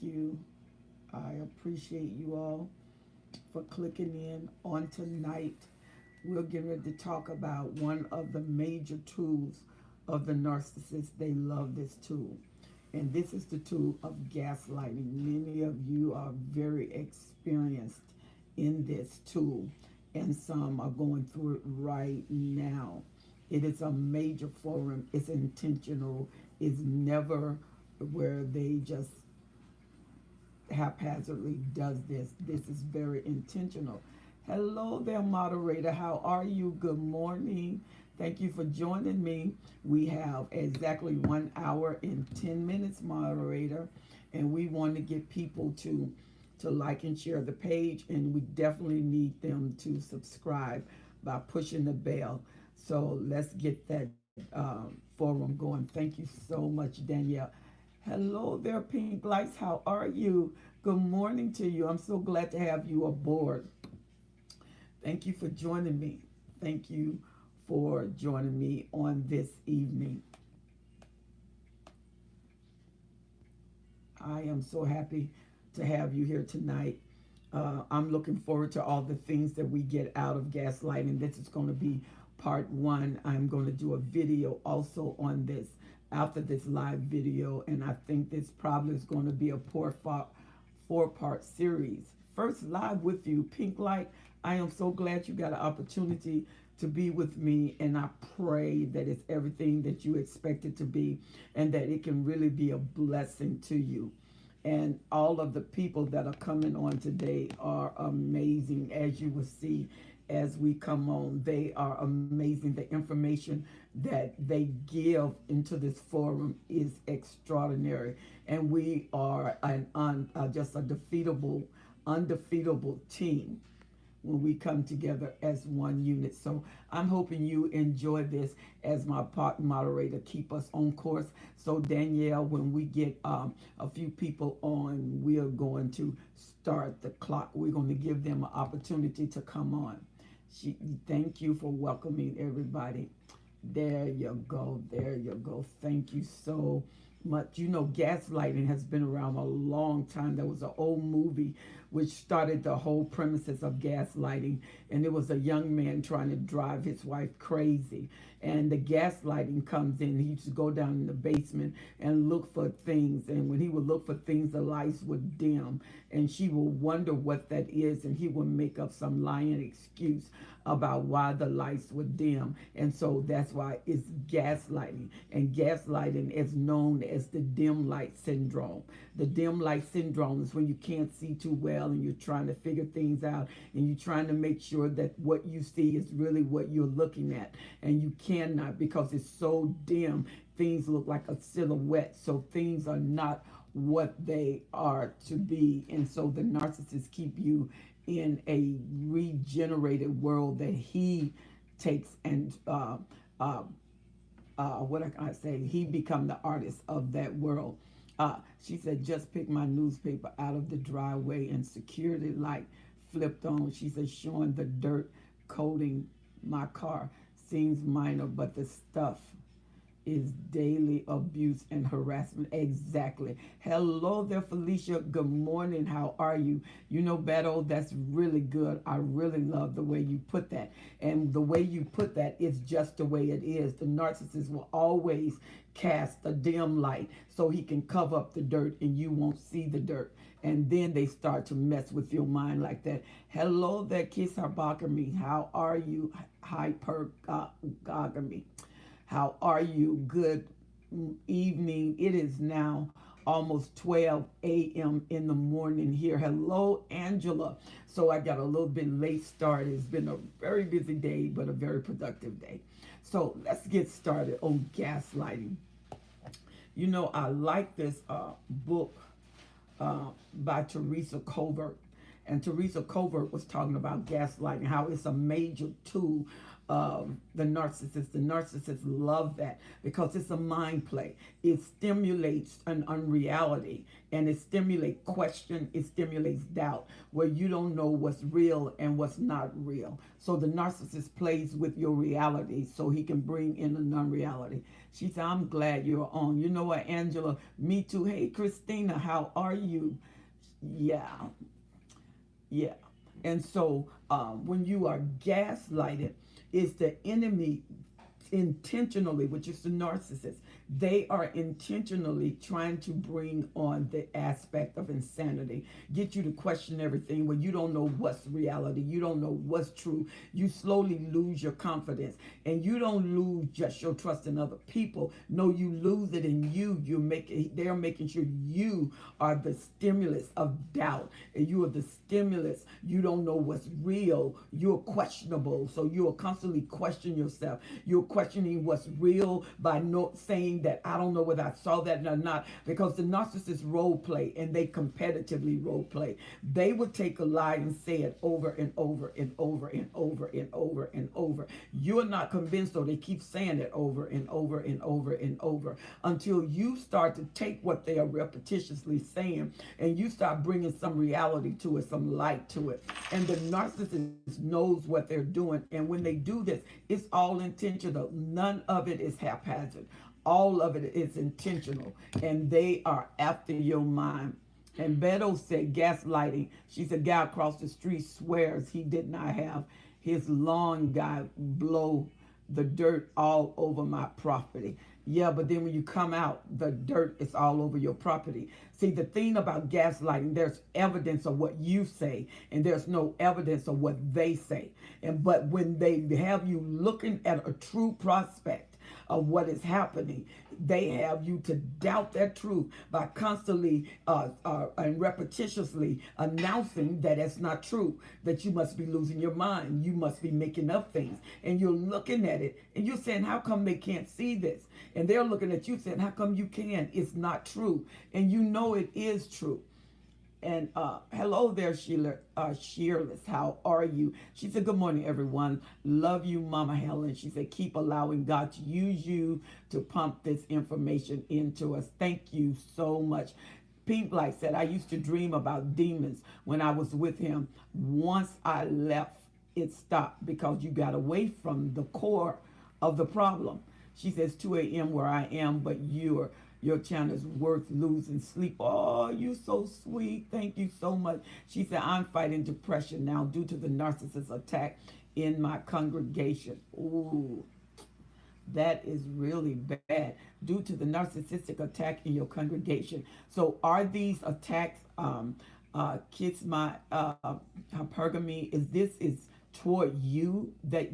you. I appreciate you all for clicking in on tonight. We're getting ready to talk about one of the major tools of the narcissist. They love this tool. And this is the tool of gaslighting. Many of you are very experienced in this tool, and some are going through it right now. It is a major forum. It's intentional. It's never where they just haphazardly does this. This is very intentional. Hello there, moderator. How are you? Good morning. Thank you for joining me. We have exactly 1 hour and 10 minutes, moderator, and we want to get people to like and share the page, and we definitely need them to subscribe by pushing the bell. So let's get that forum going. Thank you so much, Danielle. Hello there, Pink Lights. How are you? Good morning to you. I'm so glad to have you aboard. Thank you for joining me. Thank you for joining me on this evening. I am so happy to have you here tonight. I'm looking forward to all the things that we get out of gaslighting. This is going to be part one. I'm going to do a video also on this after this live video, and I think this probably is going to be a four-part series. First live with you, Pink Light. I am so glad you got an opportunity to be with me, and I pray that it's everything that you expect it to be, and that it can really be a blessing to you. And all of the people that are coming on today are amazing, as you will see as we come on. They are amazing. The information that they give into this forum is extraordinary, and we are just a undefeatable team when we come together as one unit. So I'm hoping you enjoy this as my moderator keep us on course. So Danielle, when we get a few people on, we are going to start the clock. We're going to give them an opportunity to come on. Thank you for welcoming everybody. There you go. There you go. Thank you so much. You know, gaslighting has been around a long time. There was an old movie which started the whole premises of gaslighting, and it was a young man trying to drive his wife crazy, and the gaslighting comes in. He used to go down in the basement and look for things, and when he would look for things, the lights would dim, and she would wonder what that is, and he would make up some lying excuse about why the lights were dim. And so that's why it's gaslighting. And gaslighting is known as the dim light syndrome. The dim light syndrome is when you can't see too well and you're trying to figure things out, and you're trying to make sure that what you see is really what you're looking at, and you cannot, because it's so dim. Things look like a silhouette, so things are not what they are to be. And so the narcissists keep you in a regenerated world that he takes, and what I say, he become the artist of that world. She said, just pick my newspaper out of the driveway and security light flipped on. She said, showing the dirt coating my car seems minor, but the stuff is daily abuse and harassment. Exactly. Hello there, Felicia. Good morning. How are you? You know, Beto, that's really good. I really love the way you put that. And the way you put that is just the way it is. The narcissist will always cast a dim light so he can cover up the dirt and you won't see the dirt. And then they start to mess with your mind like that. Hello there, Kiss Harbakami. How are you? Hypergamy. How are you? Good evening. It is now almost 12 a.m. in the morning here. Hello, Angela. So I got a little bit late start. It's been a very busy day, but a very productive day. So let's get started on gaslighting. You know, I like this book by Teresa Covert. And Teresa Covert was talking about gaslighting, how it's a major tool the narcissist. The narcissists love that because it's a mind play. It stimulates an unreality, and it stimulates question. It stimulates doubt, where you don't know what's real and what's not real. So the narcissist plays with your reality so he can bring in a non-reality. She said, I'm glad you're on. You know what, Angela? Me too. Hey, Christina, how are you? Yeah, yeah. And so when you are gaslighted, it's the enemy intentionally, which is the narcissist, they are intentionally trying to bring on the aspect of insanity, get you to question everything when you don't know what's reality, you don't know what's true. You slowly lose your confidence, and you don't lose just your trust in other people. No, you lose it in you. They're making sure you are the stimulus of doubt, and you are the stimulus. You don't know what's real. You're questionable, so you are constantly questioning yourself. You're questioning what's real by not saying that I don't know whether I saw that or not, because the narcissists role play, and they competitively role play. They would take a lie and say it over and over and over and over and over and over. You're not convinced, so they keep saying it over and over and over and over until you start to take what they are repetitiously saying and you start bringing some reality to it, some light to it. And the narcissist knows what they're doing, and when they do this, it's all intentional. None of it is haphazard. All of it is intentional, and they are after your mind. And Beto said, gaslighting. She said, guy across the street swears he did not have his lawn guy blow the dirt all over my property. Yeah, but then when you come out, the dirt is all over your property. See, the thing about gaslighting, there's evidence of what you say, and there's no evidence of what they say. But when they have you looking at a true prospect of what is happening, they have you to doubt that truth by constantly and repetitiously announcing that it's not true, that you must be losing your mind, you must be making up things, and you're looking at it and you're saying, how come they can't see this? And they're looking at you saying, how come you can? It's not true, and you know it is true. And hello there, Sheila. Shearless, how are you? She said, good morning, everyone. Love you, Mama Helen. She said, keep allowing God to use you to pump this information into us. Thank you so much. Pink Light said, I used to dream about demons when I was with him. Once I left, it stopped because you got away from the core of the problem. She says, 2 a.m. where I am, but your channel is worth losing sleep. Oh, you so sweet. Thank you so much. She said, I'm fighting depression now due to the narcissist attack in my congregation. Ooh, that is really bad. Due to the narcissistic attack in your congregation. So are these attacks, kids, my hypergamy, is toward you that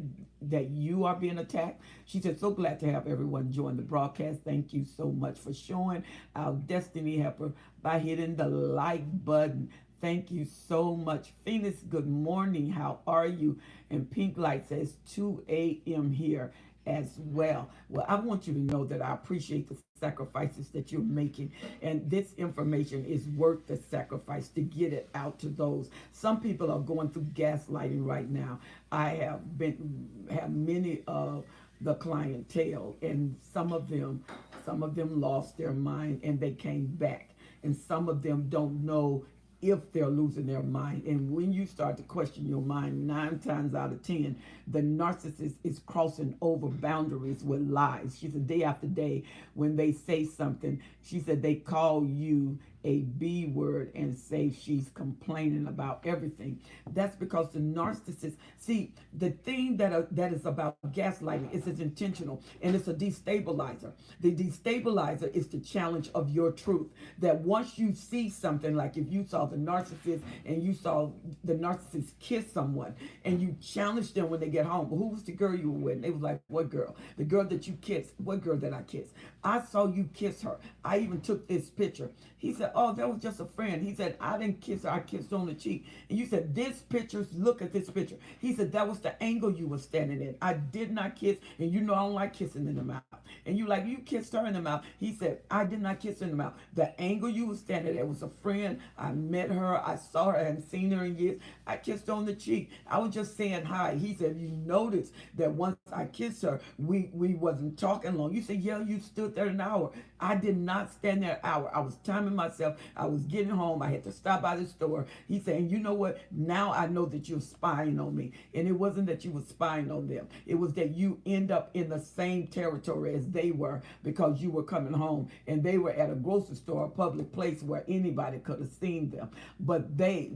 you are being attacked? She said, so glad to have everyone join the broadcast. Thank you so much for showing our destiny helper by hitting the like button. Thank you so much. Phoenix, good morning. How are you? And Pink Light says 2 a.m. here as well. Well, I want you to know that I appreciate the sacrifices that you're making, and this information is worth the sacrifice to get it out to those. Some people are going through gaslighting right now. I have many of the clientele, and some of them lost their mind and they came back, and some of them don't know if they're losing their mind. And when you start to question your mind, 9 times out of 10, the narcissist is crossing over boundaries with lies. She said, day after day, when they say something, she said they call you a B word and say she's complaining about everything. That's because the narcissist, see, the thing that is about gaslighting is it's intentional, and it's a destabilizer. The destabilizer is the challenge of your truth. That once you see something, like if you saw the narcissist and you saw the narcissist kiss someone, and you challenge them when they get home, who was the girl you were with? And they was like, what girl? The girl that you kissed. What girl did I kiss? I saw you kiss her. I even took this picture. He said, like, oh, that was just a friend. He said, I didn't kiss her. I kissed her on the cheek. And you said, this picture, look at this picture. He said, that was the angle you were standing in. I did not kiss. And you know I don't like kissing in the mouth. And you like, you kissed her in the mouth. He said, I did not kiss her in the mouth. The angle you were standing at was a friend. I met her. I saw her. I hadn't seen her in years. I kissed her on the cheek. I was just saying hi. He said, you noticed that once I kissed her, we wasn't talking long. You said, yeah, you stood there an hour. I did not stand there an hour. I was timing myself. I was getting home. I had to stop by the store. He said, and you know what? Now I know that you're spying on me. And it wasn't that you were spying on them. It was that you end up in the same territory as they were because you were coming home and they were at a grocery store, a public place where anybody could have seen them. But they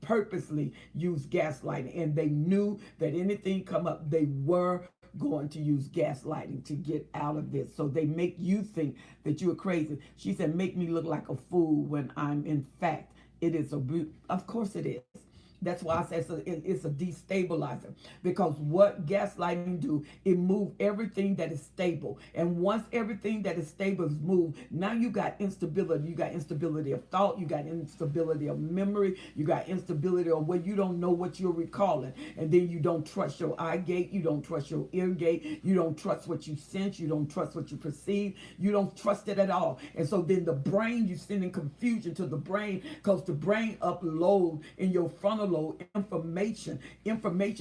purposely used gaslighting, and they knew that anything come up, they were going to use gaslighting to get out of this. So they make you think that you are crazy. She said, make me look like a fool when I'm in fact, it is a brute. Of course it is. That's why I said it's a destabilizer, because what gaslighting do, it move everything that is stable. And once everything that is stable is moved, now you got instability. You got instability of thought. You got instability of memory. You got instability of where you don't know what you're recalling. And then you don't trust your eye gate. You don't trust your ear gate. You don't trust what you sense. You don't trust what you perceive. You don't trust it at all. And so then the brain, you sending confusion to the brain, because the brain upload in your frontal lobe information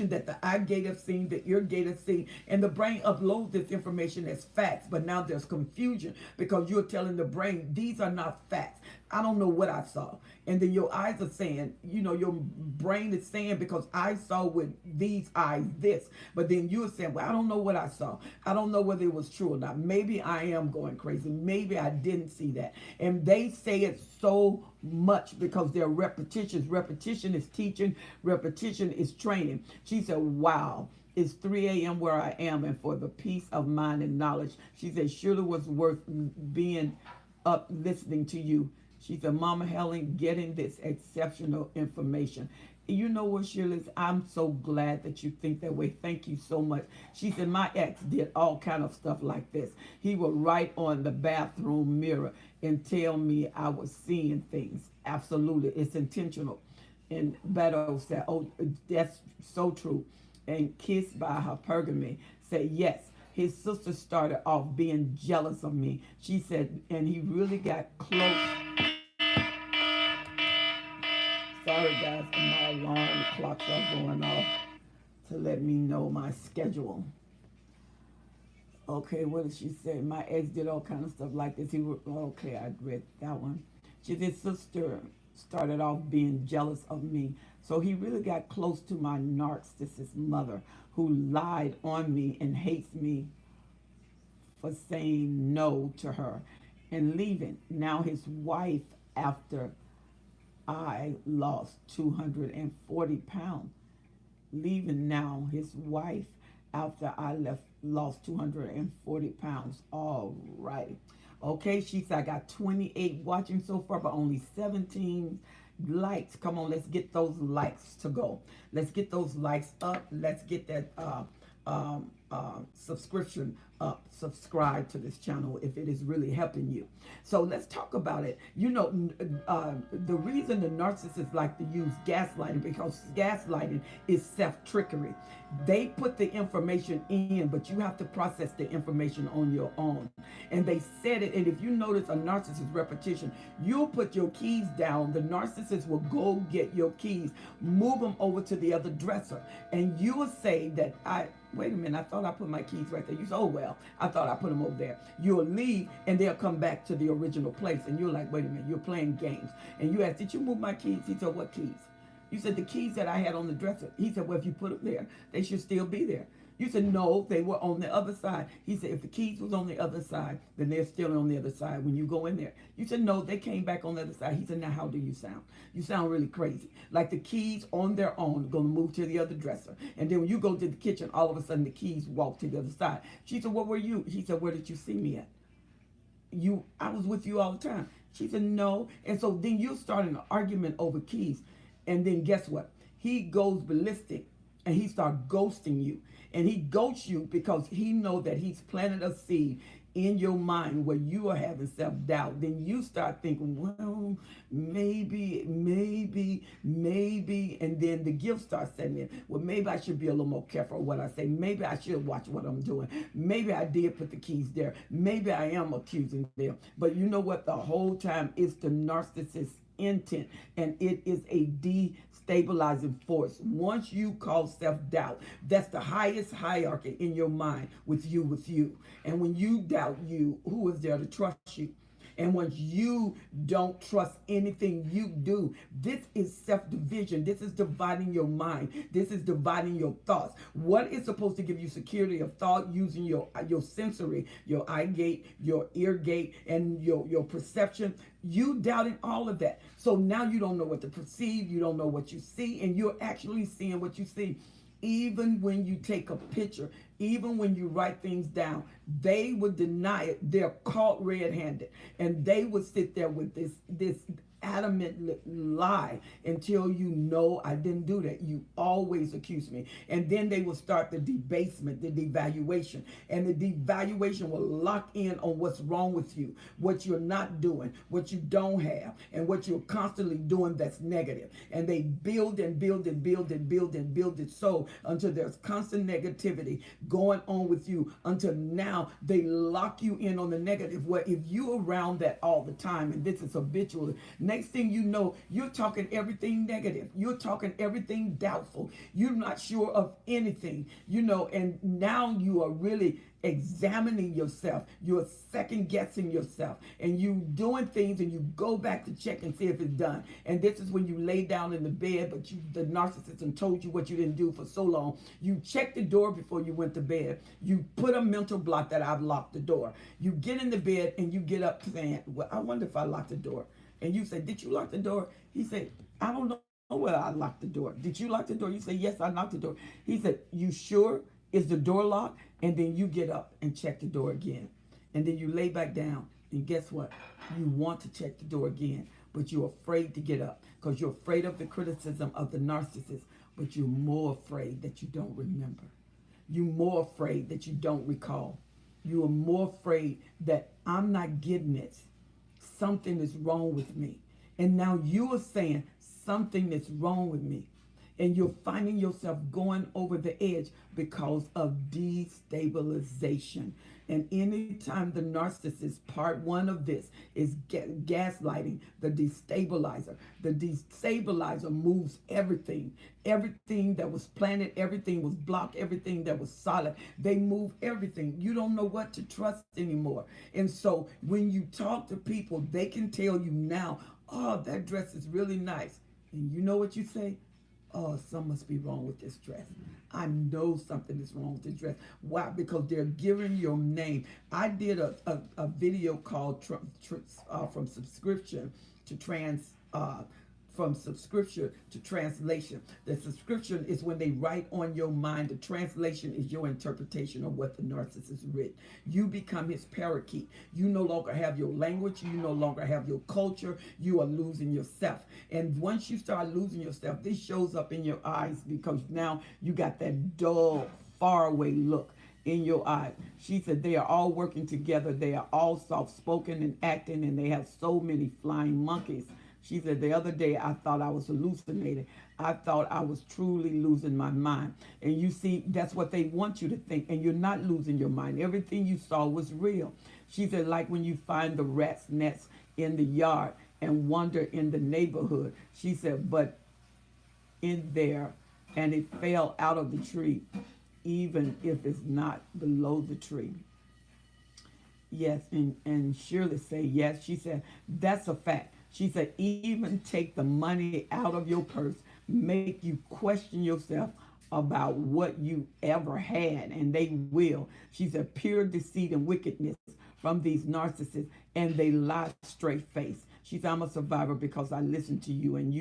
that the eye gate has seen, the ear gate has seen, and the brain uploads this information as facts. But now there's confusion because you're telling the brain, these are not facts. I don't know what I saw. And then your eyes are saying, you know, your brain is saying, because I saw with these eyes this. But then you're saying, well, I don't know what I saw. I don't know whether it was true or not. Maybe I am going crazy. Maybe I didn't see that. And they say it so much because they're repetitions. Repetition is teaching. Repetition is training. She said, wow. It's 3 a.m. where I am, and for the peace of mind and knowledge, she said, surely was worth being up listening to you. She said, Mama Helen, getting this exceptional information. You know what, Shirley? I'm so glad that you think that way. Thank you so much. She said, my ex did all kind of stuff like this. He would write on the bathroom mirror and tell me I was seeing things. Absolutely. It's intentional. And Beto said, oh, that's so true. And Kissed by Hypergamy said, yes. His sister started off being jealous of me. She said, and he really got close. Sorry, guys, my alarm clocks are going off to let me know my schedule. Okay, what did she say? My ex did all kind of stuff like this. He was, okay, I read that one. His sister started off being jealous of me. So he really got close to my narcissist mother, who lied on me and hates me for saying no to her and leaving. Now his wife, after I lost 240 pounds, leaving now his wife after I lost 240 pounds. All right. Okay, she said I got 28 watching so far, but only 17 likes. Come on, let's get those likes to go. Let's get those likes up. Let's get that subscription up. Subscribe to this channel if it is really helping you. So let's talk about it. You know, the reason the narcissists like to use gaslighting, because gaslighting is self-trickery. They put the information in, but you have to process the information on your own. And they said it, and if you notice a narcissist repetition, you'll put your keys down. The narcissist will go get your keys, move them over to the other dresser, and you will say that wait a minute, I thought I put my keys right there. You say, oh, well, I thought I put them over there. You'll leave, and they'll come back to the original place. And you're like, wait a minute, you're playing games. And you ask, did you move my keys? He said, what keys? You said, the keys that I had on the dresser. He said, well, if you put them there, they should still be there. You said, no, they were on the other side. He said, if the keys was on the other side, then they're still on the other side when you go in there. You said, no, they came back on the other side. He said, now how do you sound? You sound really crazy. Like the keys on their own are going to move to the other dresser. And then when you go to the kitchen, all of a sudden the keys walk to the other side. She said, where were you? He said, where did you see me at? I was with you all the time. She said, no. And so then you're starting an argument over keys. And then guess what? He goes ballistic and he starts ghosting you. And he ghosts you because he knows that he's planted a seed in your mind where you are having self-doubt, then you start thinking, well, maybe, and then the guilt starts setting in. Well, maybe I should be a little more careful what I say. Maybe I should watch what I'm doing. Maybe I did put the keys there. Maybe I am accusing them. But you know what? The whole time it's the narcissist intent, and it is a destabilizing force. Once you cause self-doubt, that's the highest hierarchy in your mind with you. And when you doubt you, who is there to trust you? And once you don't trust anything you do, this is self-division. This is dividing your mind. This is dividing your thoughts. What is supposed to give you security of thought using your sensory, your eye gate, your ear gate, and your perception? You doubted all of that. So now you don't know what to perceive. You don't know what you see, and you're actually seeing what you see. Even when you take a picture, even when you write things down, they would deny it. They're caught red-handed, and they would sit there with this adamant lie until you know I didn't do that. You always accuse me. And then they will start the debasement, the devaluation. And the devaluation will lock in on what's wrong with you, what you're not doing, what you don't have, and what you're constantly doing that's negative. And they build and build and build and build and build it so until there's constant negativity going on with you, until now they lock you in on the negative, where if you're around that all the time, and this is habitual, next thing you know, you're talking everything negative. You're talking everything doubtful. You're not sure of anything, and now you are really examining yourself. You're second guessing yourself, and you doing things, and you go back to check and see if it's done. And this is when you lay down in the bed, but the narcissist told you what you didn't do for so long. You checked the door before you went to bed. You put a mental block that I've locked the door. You get in the bed and you get up saying, well, I wonder if I locked the door. And you say, did you lock the door? He said, I don't know whether I locked the door. Did you lock the door? You say, yes, I locked the door. He said, you sure? Is the door locked? And then you get up and check the door again. And then you lay back down. And guess what? You want to check the door again, but you're afraid to get up because you're afraid of the criticism of the narcissist, but you're more afraid that you don't remember. You're more afraid that you don't recall. You are more afraid that I'm not getting it. Something is wrong with me. And now you are saying something is wrong with me. And you're finding yourself going over the edge because of destabilization. And anytime the narcissist, part one of this is gaslighting, the destabilizer. The destabilizer moves everything. Everything that was planted, everything was blocked, everything that was solid. They move everything. You don't know what to trust anymore. And so when you talk to people, they can tell you now, oh, that dress is really nice. And you know what you say? Oh, something must be wrong with this dress. I know something is wrong with this dress. Why? Because they're giving your name. I did a video called from subscription to translation. The subscription is when they write on your mind. The translation is your interpretation of what the narcissist writ. You become his parakeet. You no longer have your language. You no longer have your culture. You are losing yourself. And once you start losing yourself, this shows up in your eyes because now you got that dull, faraway look in your eyes. She said they are all working together. They are all soft-spoken and acting, and they have so many flying monkeys. She said, the other day, I thought I was hallucinating. I thought I was truly losing my mind. And you see, that's what they want you to think. And you're not losing your mind. Everything you saw was real. She said, like when you find the rat's nest in the yard and wander in the neighborhood. She said, but in there, and it fell out of the tree, even if it's not below the tree. Yes, and Shirley said, yes. She said, that's a fact. She said, even take the money out of your purse, make you question yourself about what you ever had, and they will. She said, pure deceit and wickedness from these narcissists, and they lie straight face. She said, I'm a survivor because I listened to you and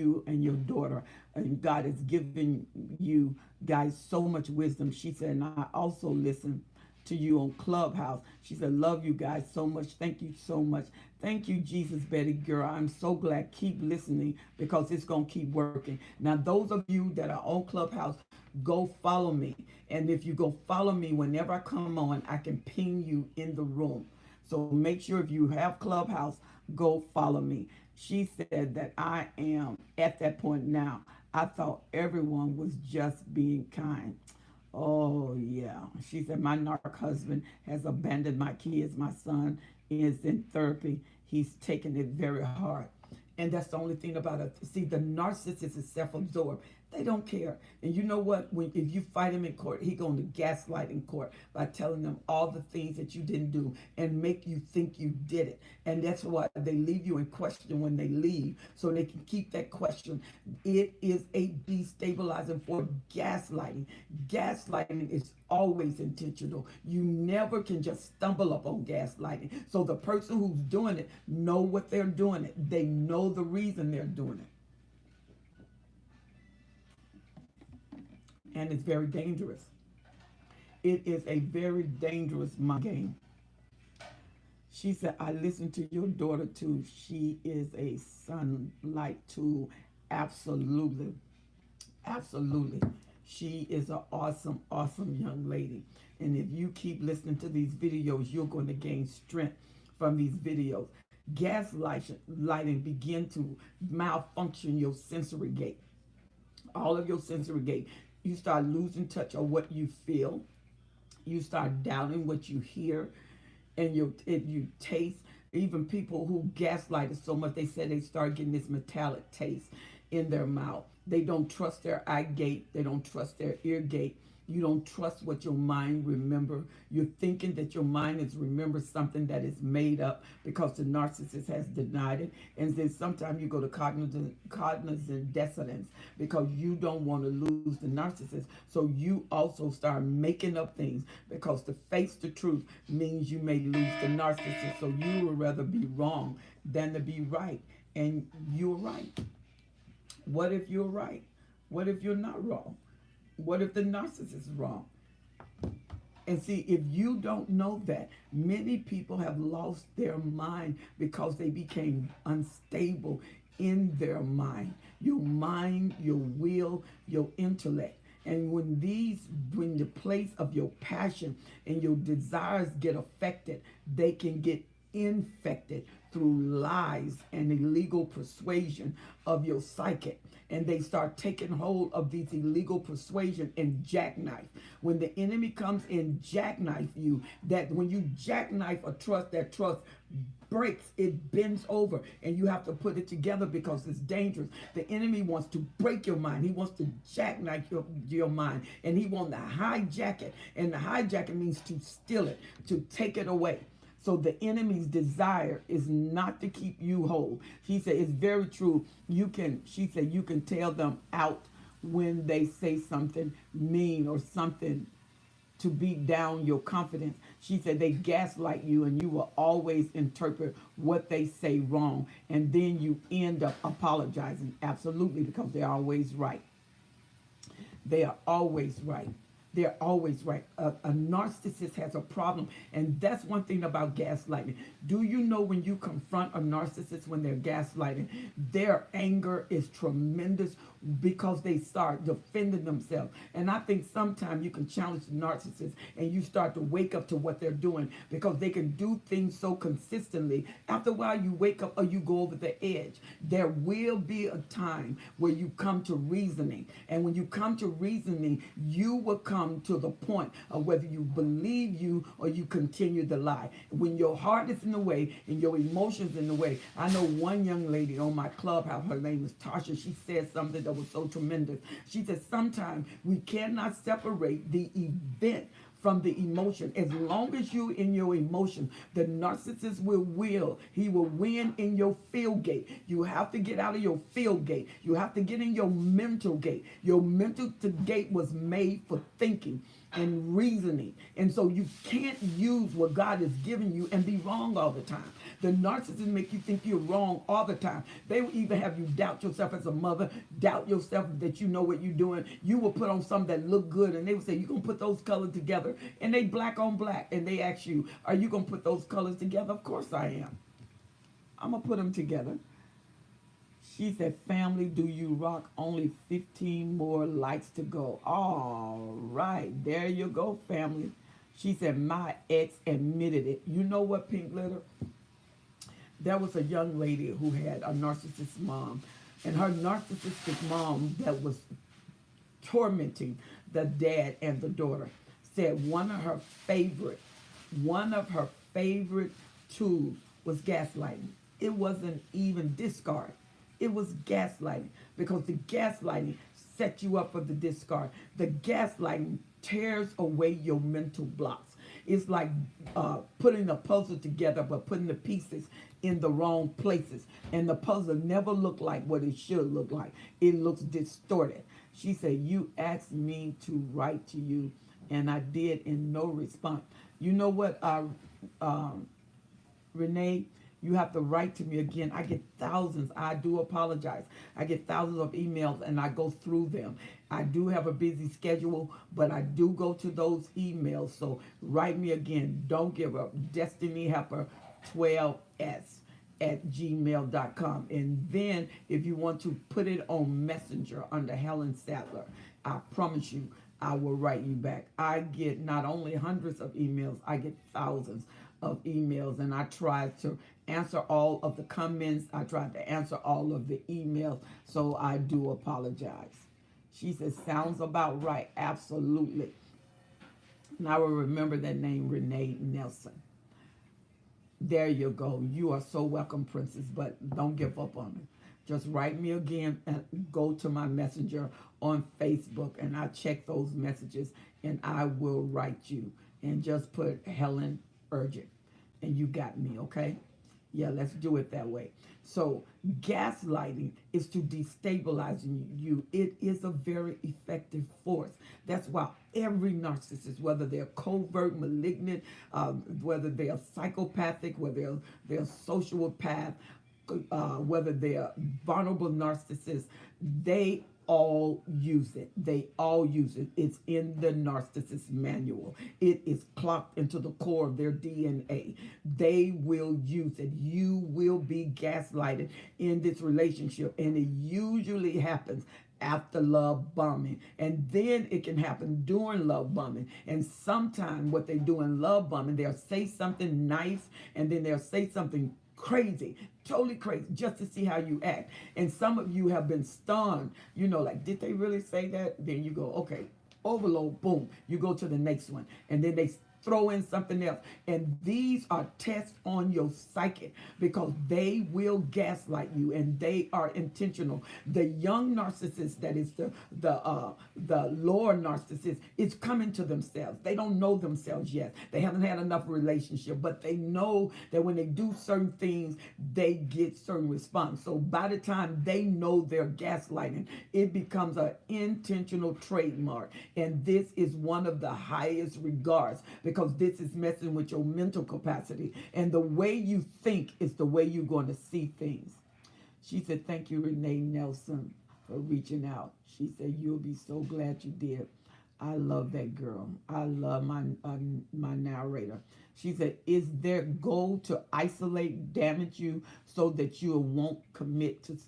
your daughter, and God has given you guys so much wisdom. She said, and I also listen to you on Clubhouse. She said, love you guys so much. Thank you so much. Thank you, Jesus, Betty girl. I'm so glad. Keep listening because it's going to keep working. Now, those of you that are on Clubhouse, go follow me. And if you go follow me, whenever I come on, I can ping you in the room. So make sure if you have Clubhouse, go follow me. She said that I am at that point now. I thought everyone was just being kind. Oh, yeah. She said, my narc husband has abandoned my kids. My son is in therapy. He's taking it very hard. And that's the only thing about it. See, the narcissist is self-absorbed. They don't care. And you know what? When if you fight him in court, he going to gaslight in court by telling them all the things that you didn't do and make you think you did it. And that's why they leave you in question when they leave, so they can keep that question. It is a destabilizing for gaslighting. Gaslighting is always intentional. You never can just stumble upon gaslighting. So the person who's doing it know what they're doing it. They know the reason they're doing it. And it's very dangerous. It is a very dangerous mind game. She said, I listened to your daughter too. She is a sunlight tool. Absolutely. Absolutely. She is an awesome, awesome young lady. And if you keep listening to these videos, you're going to gain strength from these videos. Gaslighting begin to malfunction your sensory gate. All of your sensory gate. You start losing touch of what you feel. You start doubting what you hear, and you taste. Even people who gaslight so much, they say they start getting this metallic taste in their mouth. They don't trust their eye gate. They don't trust their ear gate. You don't trust what your mind remember. You're thinking that your mind is remember something that is made up because the narcissist has denied it. And then sometimes you go to cognizant dissonance because you don't want to lose the narcissist. So you also start making up things because to face the truth means you may lose the narcissist. So you would rather be wrong than to be right. And you're right. What if you're right? What if you're not wrong? What if the narcissist is wrong? And see, if you don't know that, many people have lost their mind because they became unstable in their mind. Your mind, your will, your intellect. And when the place of your passion and your desires get affected, they can get infected through lies and illegal persuasion of your psychic. And they start taking hold of these illegal persuasion and jackknife. When the enemy comes and jackknife you, that when you jackknife a trust, that trust breaks, it bends over, and you have to put it together because it's dangerous. The enemy wants to break your mind. He wants to jackknife your mind, and he wants to hijack it. And the hijack it means to steal it, to take it away. So the enemy's desire is not to keep you whole. She said it's very true. She said you can tell them out when they say something mean or something to beat down your confidence. She said they gaslight you and you will always interpret what they say wrong. And then you end up apologizing. Absolutely, because they're always right. They are always right. They're always right. A narcissist has a problem. And that's one thing about gaslighting. Do you know when you confront a narcissist when they're gaslighting, their anger is tremendous because they start defending themselves. And I think sometimes you can challenge the narcissist and you start to wake up to what they're doing because they can do things so consistently. After a while, you wake up or you go over the edge. There will be a time where you come to reasoning. And when you come to reasoning, you will come to the point of whether you believe you or you continue to lie. When your heart is in the way and your emotions in the way. I know one young lady on my clubhouse, her name is Tasha, she said something that was so tremendous. She said sometimes we cannot separate the event from the emotion. As long as you in your emotion, the narcissist will. He will win in your feel gate. You have to get out of your feel gate. You have to get in your mental gate. Your mental gate was made for thinking and reasoning. And so you can't use what God has given you and be wrong all the time. The narcissists make you think you're wrong all the time. They will even have you doubt yourself as a mother, doubt yourself that you know what you're doing. You will put on something that look good, and they will say, you're going to put those colors together, and they black on black. And they ask you, are you going to put those colors together? Of course I am. I'm going to put them together. She said, family, do you rock? Only 15 more likes to go. All right. There you go, family. She said, my ex admitted it. You know what, Pink Glitter? There was a young lady who had a narcissist mom, and her narcissistic mom that was tormenting the dad and the daughter said one of her favorite tools was gaslighting. It wasn't even discard. It was gaslighting, because the gaslighting set you up for the discard. The gaslighting tears away your mental blocks. It's like putting a puzzle together, but putting the pieces in the wrong places. And the puzzle never looked like what it should look like. It looks distorted. She said, you asked me to write to you, and I did, in no response. You know what, Renee? You have to write to me again. I get thousands. I do apologize. I get thousands of emails, and I go through them. I do have a busy schedule, but I do go to those emails. So write me again. Don't give up. Destiny Helper 12s at gmail.com. And then if you want to put it on Messenger under Helen Sadler, I promise you I will write you back. I get not only hundreds of emails, I get thousands of emails, and I try to answer all of the comments. I try to answer all of the emails, so I do apologize. She says, sounds about right. Absolutely. And I will remember that name, Renee Nelson. There you go. You are so welcome, Princess, but don't give up on me. Just write me again and go to my messenger on Facebook, and I check those messages, and I will write you. And just put Helen Urgent, and you got me, okay? Yeah, let's do it that way. So gaslighting is to destabilize you. It is a very effective force. That's why every narcissist, whether they're covert, malignant, whether they're psychopathic, whether they're sociopath, whether they're vulnerable narcissists, they all use it. They all use it. It's in the narcissist manual. It is clocked into the core of their DNA. They will use it. You will be gaslighted in this relationship, and it usually happens after love bombing, and then it can happen during love bombing. And sometimes what they do in love bombing, they'll say something nice, and then they'll say something crazy, totally crazy, just to see how you act. And some of you have been stunned, like, did they really say that? Then you go, okay, overload, boom, you go to the next one, and then they throw in something else. And these are tests on your psyche, because they will gaslight you, and they are intentional. The young narcissist, that is the lower narcissist, is coming to themselves. They don't know themselves yet. They haven't had enough relationship, but they know that when they do certain things, they get certain response. So by the time they know they're gaslighting, it becomes an intentional trademark. And this is one of the highest regards, because this is messing with your mental capacity. And the way you think is the way you're going to see things. She said, thank you, Renee Nelson, for reaching out. She said, you'll be so glad you did. I love that girl. I love my narrator. She said, is their goal to isolate, damage you so that you won't commit to...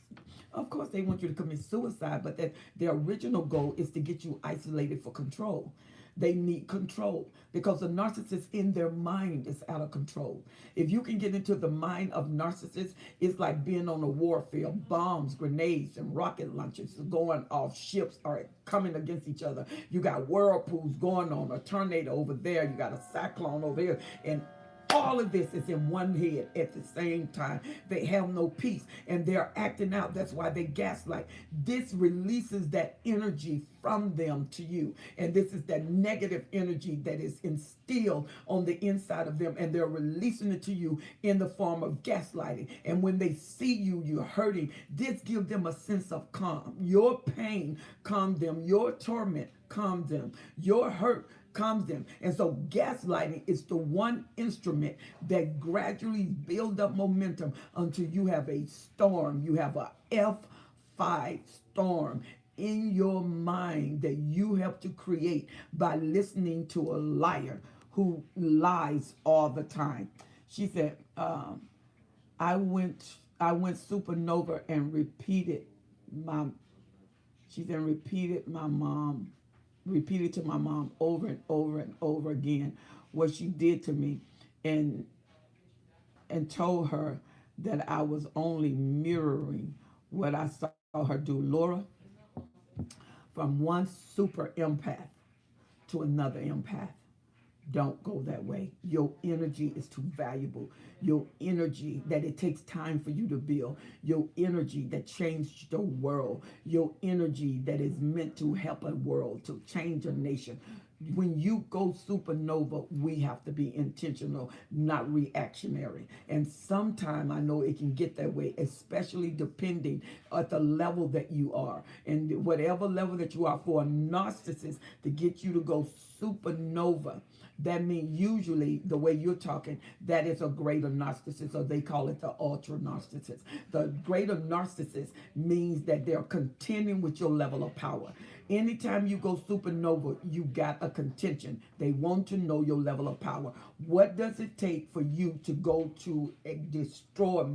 Of course, they want you to commit suicide, but their original goal is to get you isolated for control. They need control, because the narcissist in their mind is out of control. If you can get into the mind of narcissists, it's like being on a warfield. Bombs, grenades, and rocket launchers going off. Ships are coming against each other. You got whirlpools going on, a tornado over there. You got a cyclone over here. And all of this is in one head at the same time. They have no peace, and they're acting out. That's why they gaslight. This releases that energy from them to you. And this is that negative energy that is instilled on the inside of them, and they're releasing it to you in the form of gaslighting. And when they see you, you're hurting, this gives them a sense of calm. Your pain calms them. Your torment calms them. Your hurt calms them. And so gaslighting is the one instrument that gradually builds up momentum until you have a storm. You have a F5 storm in your mind that you help to create by listening to a liar who lies all the time. She said, I went supernova and repeated to my mom over and over and over again. what she did to me, and told her that I was only mirroring what I saw her do. Laura, from one super empath to another empath. Don't go that way. Your energy is too valuable. Your energy that it takes time for you to build. Your energy that changed the world. Your energy that is meant to help a world, to change a nation. When you go supernova, we have to be intentional, not reactionary. And sometimes I know it can get that way, especially depending at the level that you are. And whatever level that you are, for a narcissist to get you to go supernova, that means usually the way you're talking, that is a greater narcissist, or they call it the ultra narcissist. The greater narcissist means that they're contending with your level of power. Anytime you go supernova, you got a contention. They want to know your level of power. What does it take for you to go to a destroy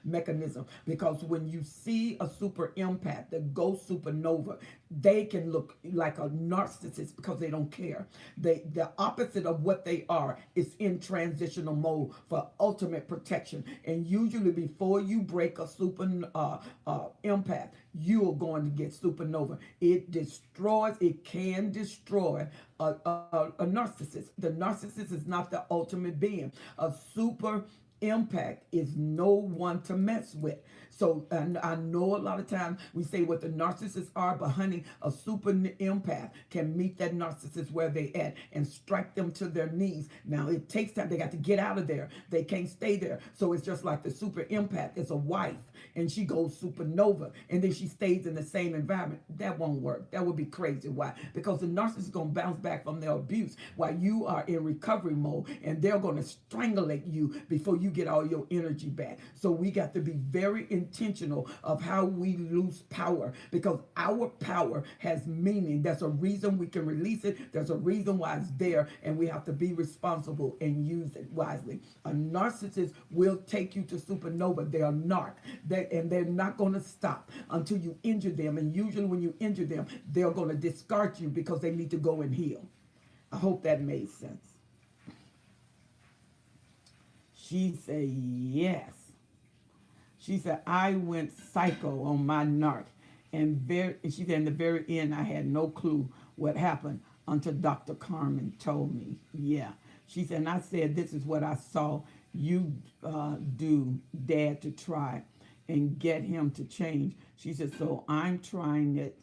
mechanism? Because when you see a super empath that goes supernova, they can look like a narcissist because they don't care. The opposite of what they are is in transitional mode for ultimate protection. And usually before you break a super empath, you are going to get supernova. It destroys, it can destroy a narcissist. The narcissist is not the ultimate being. A super impact is no one to mess with. So, and I know a lot of times we say what the narcissists are, but honey, a super empath can meet that narcissist where they at and strike them to their knees. Now it takes time. They got to get out of there. They can't stay there. So it's just like the super empath is a wife and she goes supernova and then she stays in the same environment. That won't work. That would be crazy. Why? Because the narcissist is going to bounce back from their abuse while you are in recovery mode, and they're going to strangulate you before you get all your energy back. So we got to be very intentional of how we lose power, because our power has meaning. There's a reason we can release it. There's a reason why it's there, and we have to be responsible and use it wisely. A narcissist will take you to supernova. They're a narc, and they're not going to stop until you injure them. And usually when you injure them, they're going to discard you because they need to go and heal. I hope that made sense. She said, yes. She said, I went psycho on my narc. And she said, in the very end, I had no clue what happened until Dr. Carmen told me. Yeah. She said, and I said, this is what I saw you do, Dad, to try and get him to change. She said, so I'm trying it.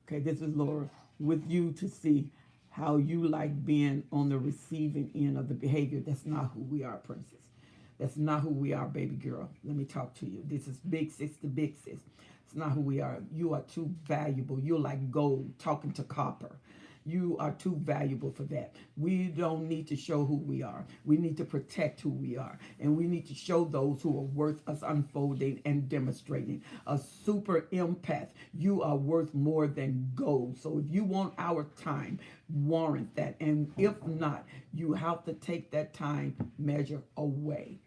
Okay, this is Laura, with you to see how you like being on the receiving end of the behavior. That's not who we are, princess. That's not who we are, baby girl. Let me talk to you. This is big sis to big sis. It's not who we are. You are too valuable. You're like gold talking to copper. You are too valuable for that. We don't need to show who we are. We need to protect who we are. And we need to show those who are worth us unfolding and demonstrating. A super empath, you are worth more than gold. So if you want our time, warrant that. And if not, you have to take that time measure away.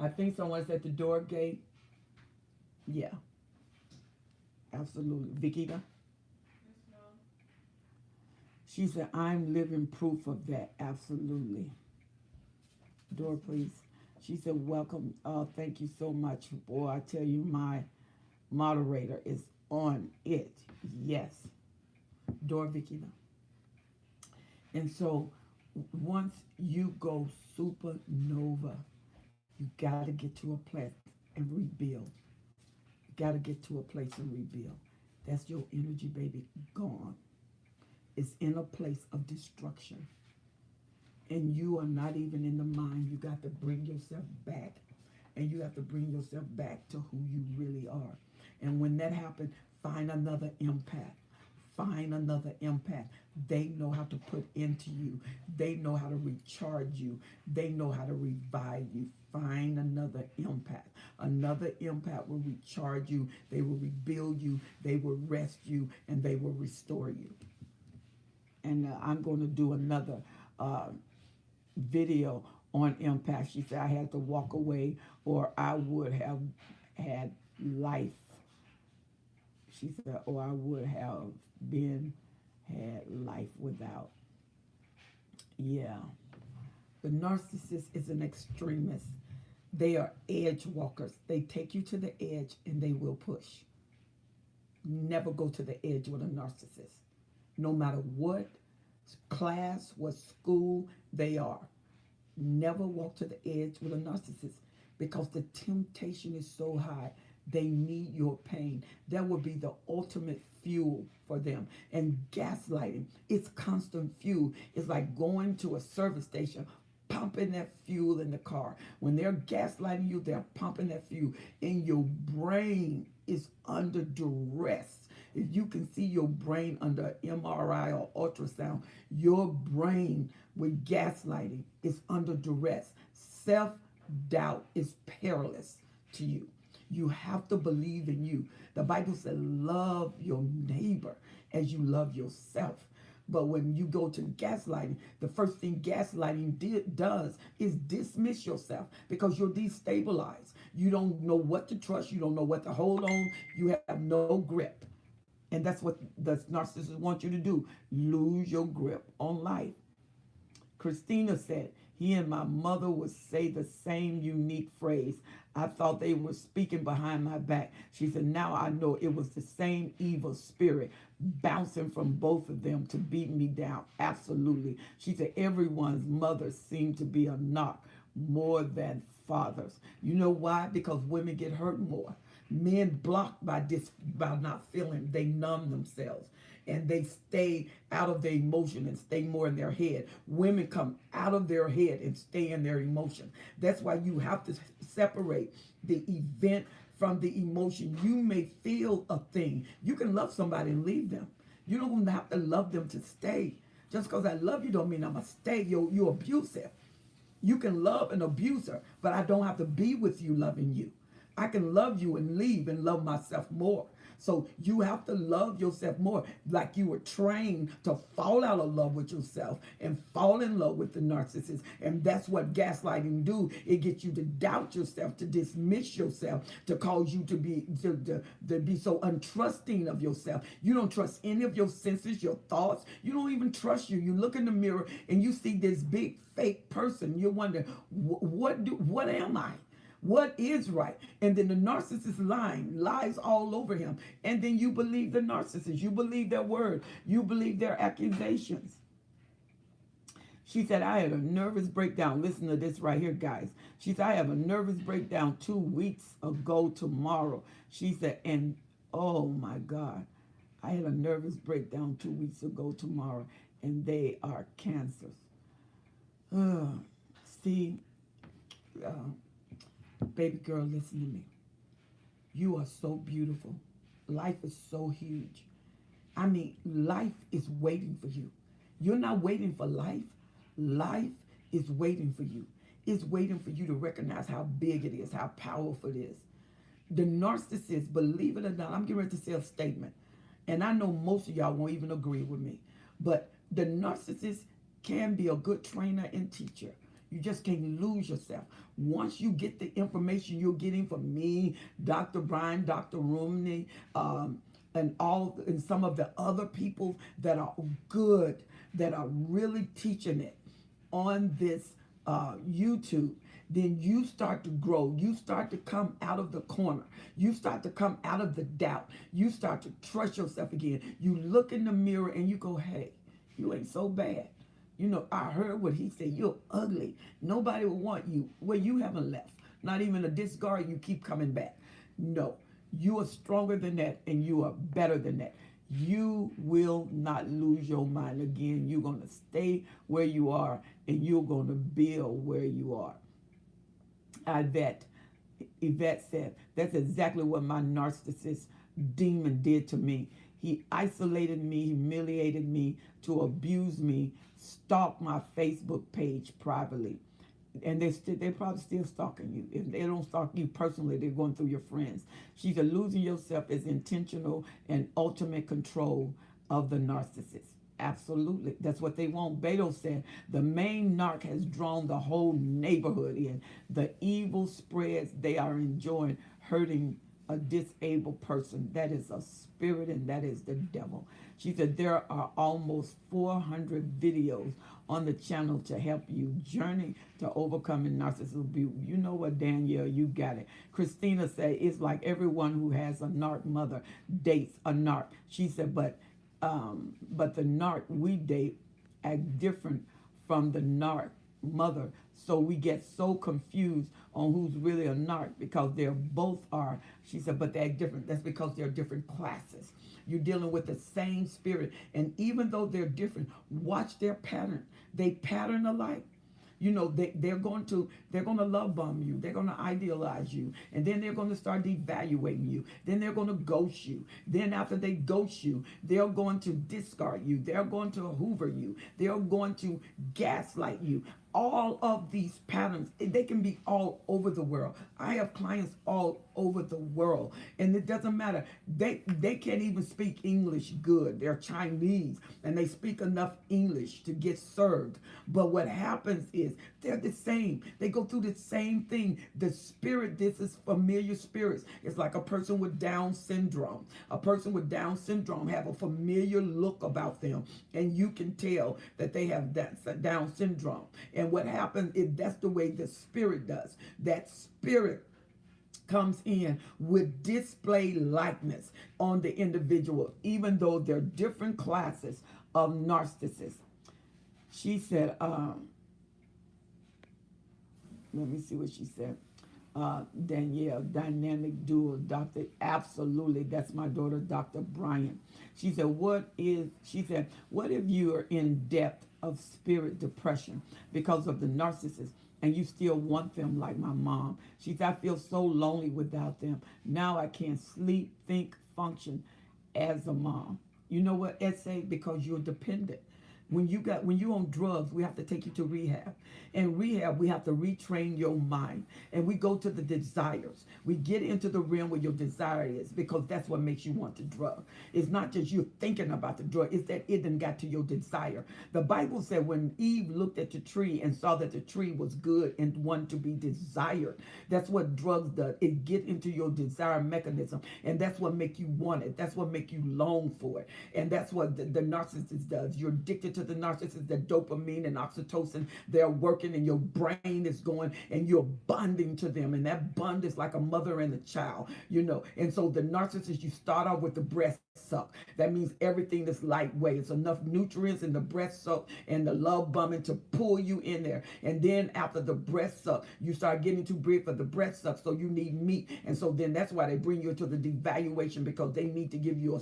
I think someone's at the door gate. Yeah, absolutely. Vikita? She said, I'm living proof of that. Absolutely. Door, please. She said, welcome. Thank you so much. Boy, I tell you, my moderator is on it. Yes. Door, Vikita. And so once you go supernova, you got to get to a place and rebuild. You got to get to a place and rebuild. That's your energy, baby, gone. It's in a place of destruction. And you are not even in the mind. You got to bring yourself back. And you have to bring yourself back to who you really are. And when that happens, find another empath. Find another empath. They know how to put into you. They know how to recharge you. They know how to revive you. Find another empath. Another empath will recharge you. They will rebuild you. They will rest you. And they will restore you. And I'm going to do another video on empath. She said I had to walk away or I would have had life. She said, or I would have had life without. Yeah. The narcissist is an extremist. They are edge walkers. They take you to the edge and they will push. Never go to the edge with a narcissist. No matter what class, what school they are. Never walk to the edge with a narcissist because the temptation is so high. They need your pain. That will be the ultimate fuel for them. And gaslighting, it's constant fuel. It's like going to a service station, pumping that fuel in the car. When they're gaslighting you, they're pumping that fuel. And your brain is under duress. If you can see your brain under MRI or ultrasound, your brain with gaslighting is under duress. Self-doubt is perilous to you. You have to believe in you. The Bible says, love your neighbor as you love yourself. But when you go to gaslighting, the first thing gaslighting does is dismiss yourself because you're destabilized. You don't know what to trust. You don't know what to hold on. You have no grip. And that's what the narcissist wants you to do. Lose your grip on life. Christina said, he and my mother would say the same unique phrase. I thought they were speaking behind my back. She said, now I know it was the same evil spirit bouncing from both of them to beat me down. Absolutely. She said, everyone's mother seemed to be a knock more than fathers. You know why? Because women get hurt more. Men block by not feeling. They numb themselves and they stay out of their emotion and stay more in their head. Women come out of their head and stay in their emotion. That's why you have to separate the event from the emotion. You may feel a thing. You can love somebody and leave them. You don't have to love them to stay. Just because I love you don't mean I'm going to stay. You're abusive. You can love an abuser, but I don't have to be with you loving you. I can love you and leave and love myself more. So you have to love yourself more, like you were trained to fall out of love with yourself and fall in love with the narcissist. And that's what gaslighting do. It gets you to doubt yourself, to dismiss yourself, to cause you to be so untrusting of yourself. You don't trust any of your senses, your thoughts. You don't even trust you. You look in the mirror and you see this big fake person. You wonder, what am I? What is right? And then the narcissist lies all over him. And then you believe the narcissist. You believe their word. You believe their accusations. She said, I had a nervous breakdown. Listen to this right here, guys. She said, I have a nervous breakdown 2 weeks ago tomorrow. She said, and oh my God, I had a nervous breakdown 2 weeks ago tomorrow, and they are cancers. See, baby girl, listen to me. You are so beautiful. Life is so huge. I mean, life is waiting for you. You're not waiting for life. Life is waiting for you. It's waiting for you to recognize how big it is, how powerful it is. The narcissist, believe it or not, I'm getting ready to say a statement. And I know most of y'all won't even agree with me. But the narcissist can be a good trainer and teacher. You just can't lose yourself. Once you get the information you're getting from me, Dr. Brian, Dr. Rumney, and some of the other people that are good, that are really teaching it on this YouTube, then you start to grow. You start to come out of the corner. You start to come out of the doubt. You start to trust yourself again. You look in the mirror and you go, hey, you ain't so bad. You know, I heard what he said. You're ugly. Nobody will want you. Well, you haven't left. Not even a discard. You keep coming back. No, you are stronger than that, and you are better than that. You will not lose your mind again. You're going to stay where you are, and you're going to build where you are. Yvette said, that's exactly what my narcissist demon did to me. He isolated me, humiliated me, to abuse me, stalk my Facebook page privately. And they're probably still stalking you. If they don't stalk you personally, they're going through your friends. She said, losing yourself is intentional and ultimate control of the narcissist. Absolutely. That's what they want. Beto said, the main narc has drawn the whole neighborhood in. The evil spreads they are enjoying, hurting a disabled person. That is a spirit and that is the devil. She said there are almost 400 videos on the channel to help you journey to overcoming narcissism abuse. You know what, Danielle, you got it. Christina said it's like everyone who has a narc mother dates a narc. She said, but the narc we date act different from the narc mother. So we get so confused on who's really a narc because they're both are. She said, but they act different. That's because they're different classes. You're dealing with the same spirit. And even though they're different, watch their pattern. They pattern alike. You know, they're going to love bomb you. They're going to idealize you. And then they're going to start devaluating you. Then they're going to ghost you. Then after they ghost you, they're going to discard you. They're going to hoover you. They're going to gaslight you. All of these patterns, they can be all over the world. I have clients all over the world, and it doesn't matter. They can't even speak English good. They're Chinese, and they speak enough English to get served. But what happens is they're the same. They go through the same thing. The spirit, this is familiar spirits. It's like a person with Down syndrome. A person with Down syndrome have a familiar look about them, and you can tell that they have that Down syndrome. And what happens is that's the way the spirit does. That spirit comes in with display likeness on the individual, even though they're different classes of narcissists. She said, let me see what she said. Danielle, dynamic duo, Dr. Absolutely. That's my daughter, Dr. Bryant. She said, what if you are in depth of spirit depression because of the narcissist and you still want them like my mom? She said, I feel so lonely without them. Now I can't sleep, think, function as a mom. You know what, essay? Because you're dependent. When you're on drugs, we have to take you to rehab. In rehab, we have to retrain your mind. And we go to the desires. We get into the realm where your desire is, because that's what makes you want the drug. It's not just you thinking about the drug. It's that it done got to your desire. The Bible said when Eve looked at the tree and saw that the tree was good and one to be desired, that's what drugs does. It get into your desire mechanism. And that's what make you want it. That's what make you long for it. And that's what the narcissist does. You're addicted to the narcissist, the dopamine and oxytocin, they're working and your brain is going and you're bonding to them. And that bond is like a mother and a child, you know. And so the narcissist, you start off with the breast suck. That means everything is lightweight. It's enough nutrients in the breast suck and the love bombing to pull you in there. And then after the breast suck, you start getting too big for the breast suck, so you need meat. And so then that's why they bring you into the devaluation, because they need to give you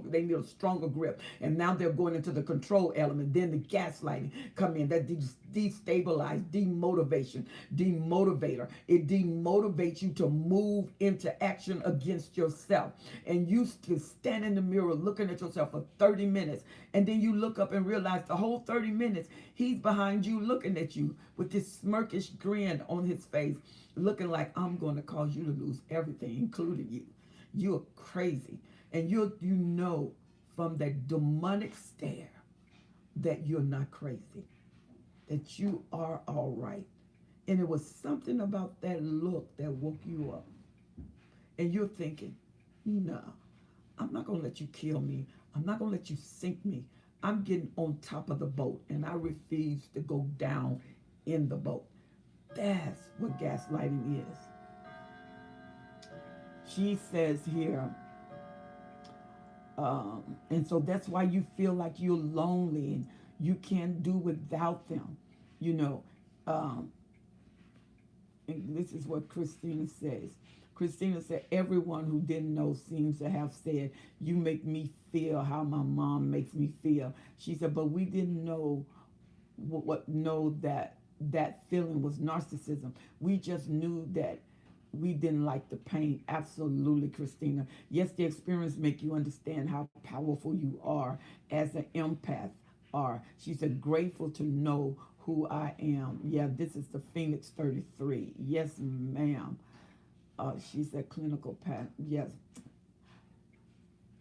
they need a stronger grip. And now they're going into the control element. Then the gaslighting come in. That destabilize, demotivator. It demotivates you to move into action against yourself. And you can stand in the mirror looking at yourself for 30 minutes. And then you look up and realize the whole 30 minutes, he's behind you looking at you with this smirkish grin on his face, looking like, I'm going to cause you to lose everything, including you. You're crazy. And you know from that demonic stare that you're not crazy, that you are all right. And it was something about that look that woke you up. And you're thinking, no, I'm not going to let you kill me. I'm not going to let you sink me. I'm getting on top of the boat, and I refuse to go down in the boat. That's what gaslighting is. She says here, and so that's why you feel like you're lonely and you can't do without them, you know. And this is what Christina says. Christina said, everyone who didn't know seems to have said, you make me feel how my mom makes me feel. She said, but we didn't know that feeling was narcissism. We just knew that we didn't like the pain. Absolutely, Christina. Yes, the experience make you understand how powerful you are as an empath are. She said, grateful to know who I am. Yeah, this is the Phoenix 33. Yes, ma'am. She said clinical path. Yes.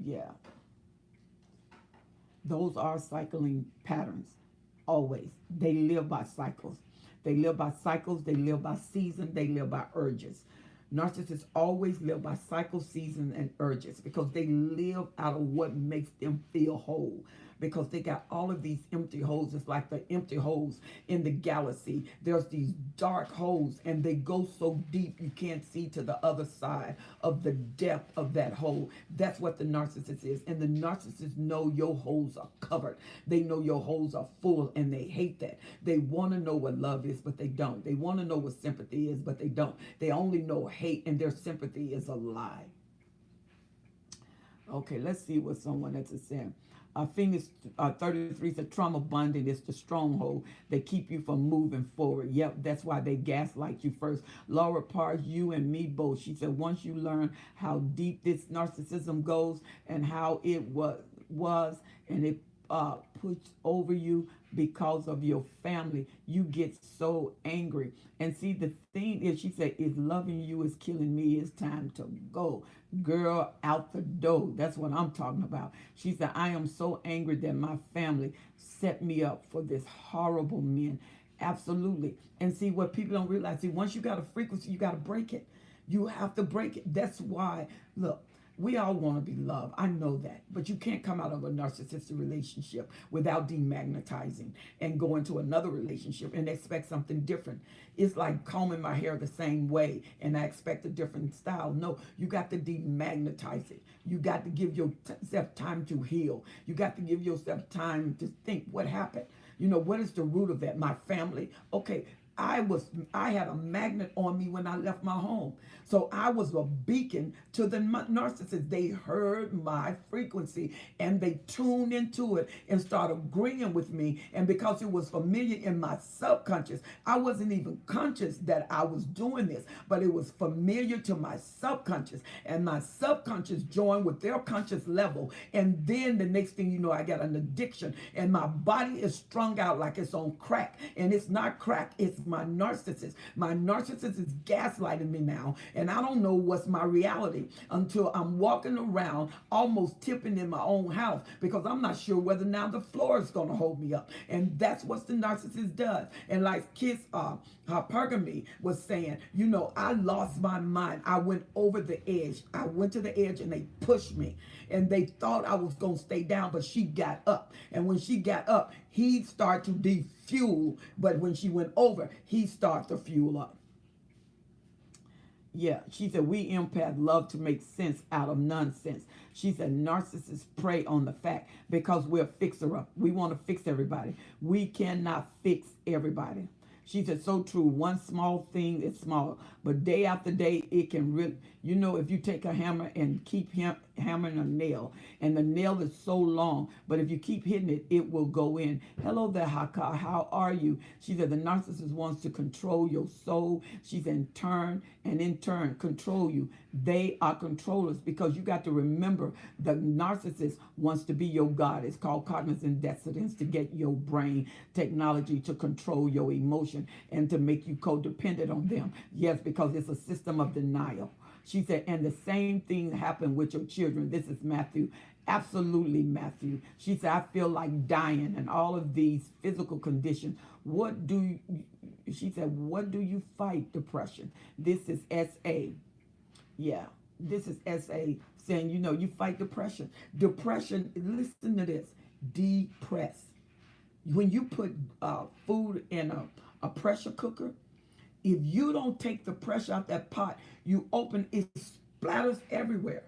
Yeah. Those are cycling patterns. Always. They live by cycles. They live by cycles. They live by seasons. They live by urges. Narcissists always live by cycle, seasons, and urges because they live out of what makes them feel whole. Because they got all of these empty holes. It's like the empty holes in the galaxy. There's these dark holes, and they go so deep you can't see to the other side of the depth of that hole. That's what the narcissist is. And the narcissists know your holes are covered. They know your holes are full, and they hate that. They want to know what love is, but they don't. They want to know what sympathy is, but they don't. They only know hate, and their sympathy is a lie. Okay, let's see what someone else is saying. Phoenix 33 said trauma bonding is the stronghold that keep you from moving forward. Yep, that's why they gaslight you first. Laura Pars, you and me both. She said once you learn how deep this narcissism goes and how it was and it puts over you because of your family, you get so angry. And see, the thing is, she said, if loving you is killing me, it's time to go. Girl, out the door. That's what I'm talking about. She said, I am so angry that my family set me up for this horrible man. Absolutely. And see, what people don't realize, see, once you got a frequency, you got to break it. You have to break it. That's why, look, we all want to be loved. I know that. But you can't come out of a narcissistic relationship without demagnetizing and go into another relationship and expect something different. It's like combing my hair the same way and I expect a different style. No, you got to demagnetize it. You got to give yourself time to heal. You got to give yourself time to think what happened. You know, what is the root of that? My family. Okay, I had a magnet on me when I left my home. So I was a beacon to the narcissists. They heard my frequency and they tuned into it and started agreeing with me. And because it was familiar in my subconscious, I wasn't even conscious that I was doing this, but it was familiar to my subconscious. And my subconscious joined with their conscious level. And then the next thing you know, I got an addiction and my body is strung out like it's on crack. And it's not crack, it's my narcissist. My narcissist is gaslighting me now, and I don't know what's my reality until I'm walking around almost tipping in my own house because I'm not sure whether now the floor is going to hold me up. And that's what the narcissist does. And like Hypergamy was saying, you know, I lost my mind. I went over the edge. I went to the edge and they pushed me. And they thought I was going to stay down, but she got up. And when she got up, he started to defuel. But when she went over, he started to fuel up. Yeah, she said, we empaths love to make sense out of nonsense. She said, narcissists prey on the fact because we're fixer-up. We want to fix everybody. We cannot fix everybody. She said, so true. One small thing is small, but day after day, it can really, you know, if you take a hammer and keep hammering a nail, and the nail is so long, but if you keep hitting it, it will go in. Hello there, Haka. How are you? She said, the narcissist wants to control your soul. She said, in turn, control you. They are controllers because you got to remember the narcissist wants to be your God. It's called cognizant dissonance, to get your brain technology to control your emotion and to make you codependent on them. Yes, because it's a system of denial. She said, and the same thing happened with your children. This is Matthew. Absolutely, Matthew. She said, I feel like dying and all of these physical conditions. She said, what do you fight? Depression. This is SA. Yeah, this is SA saying, you know, you fight depression. Depression, listen to this, depress. When you put food in a pressure cooker, if you don't take the pressure out that pot, you open, it splatters everywhere.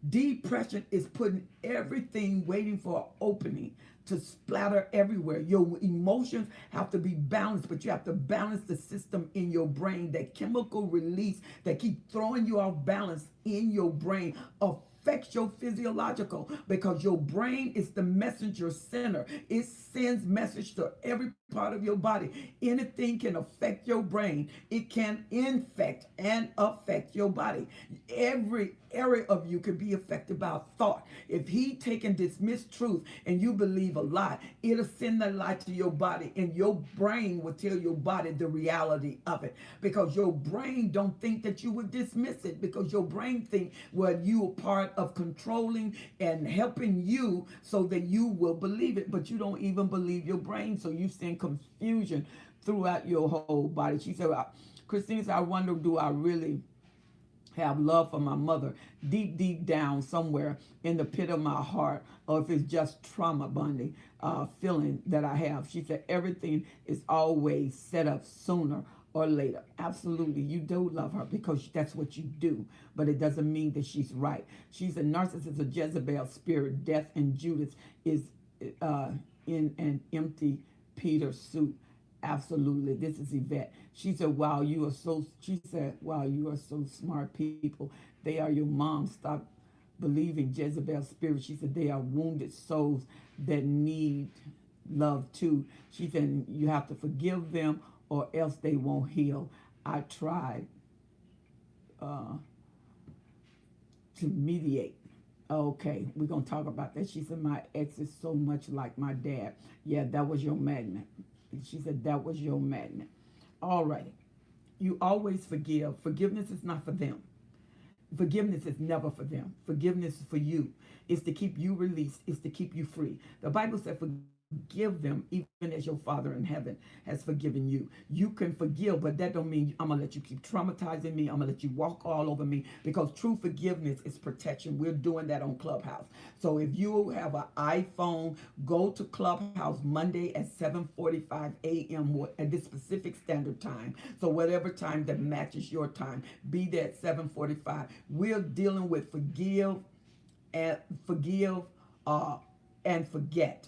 Depression is putting everything waiting for an opening to splatter everywhere. Your emotions have to be balanced, but you have to balance the system in your brain. That chemical release that keep throwing you off balance in your brain affects your physiological, because your brain is the messenger center. It sends message to every part of your body. Anything can affect your brain. It can infect and affect your body. Every area of you can be affected by a thought. If he take and dismiss truth and you believe a lie, it'll send that lie to your body, and your brain will tell your body the reality of it, because your brain don't think that you would dismiss it, because your brain think, well, you are part of controlling and helping you so that you will believe it, but you don't even believe your brain, so you send confusion throughout your whole body. She said, Christine said, I wonder, do I really have love for my mother deep, deep down somewhere in the pit of my heart, or if it's just trauma bonding feeling that I have. She said everything is always set up sooner or later. Absolutely, you do love her because that's what you do, but it doesn't mean that she's right. She's a narcissist, a Jezebel spirit. Death and Judas is in an empty Peter suit. Absolutely. This is Yvette. She said, wow, she said, wow, you are so smart people. They are your mom. Stop believing Jezebel spirit. She said, they are wounded souls that need love too. She said, you have to forgive them or else they won't heal. I tried to mediate. Okay, we're going to talk about that. She said, my ex is so much like my dad. Yeah, that was your magnet. She said, that was your magnet. All righty. You always forgive. Forgiveness is not for them. Forgiveness is never for them. Forgiveness is for you. It's to keep you released. It's to keep you free. The Bible said, forgive them even as your Father in heaven has forgiven you. You can forgive, but that don't mean I'm going to let you keep traumatizing me. I'm going to let you walk all over me, because true forgiveness is protection. We're doing that on Clubhouse. So if you have an iPhone, go to Clubhouse Monday at 7:45 a.m. at this specific standard time. So whatever time that matches your time, be there at 7:45. We're dealing with forgive and forget.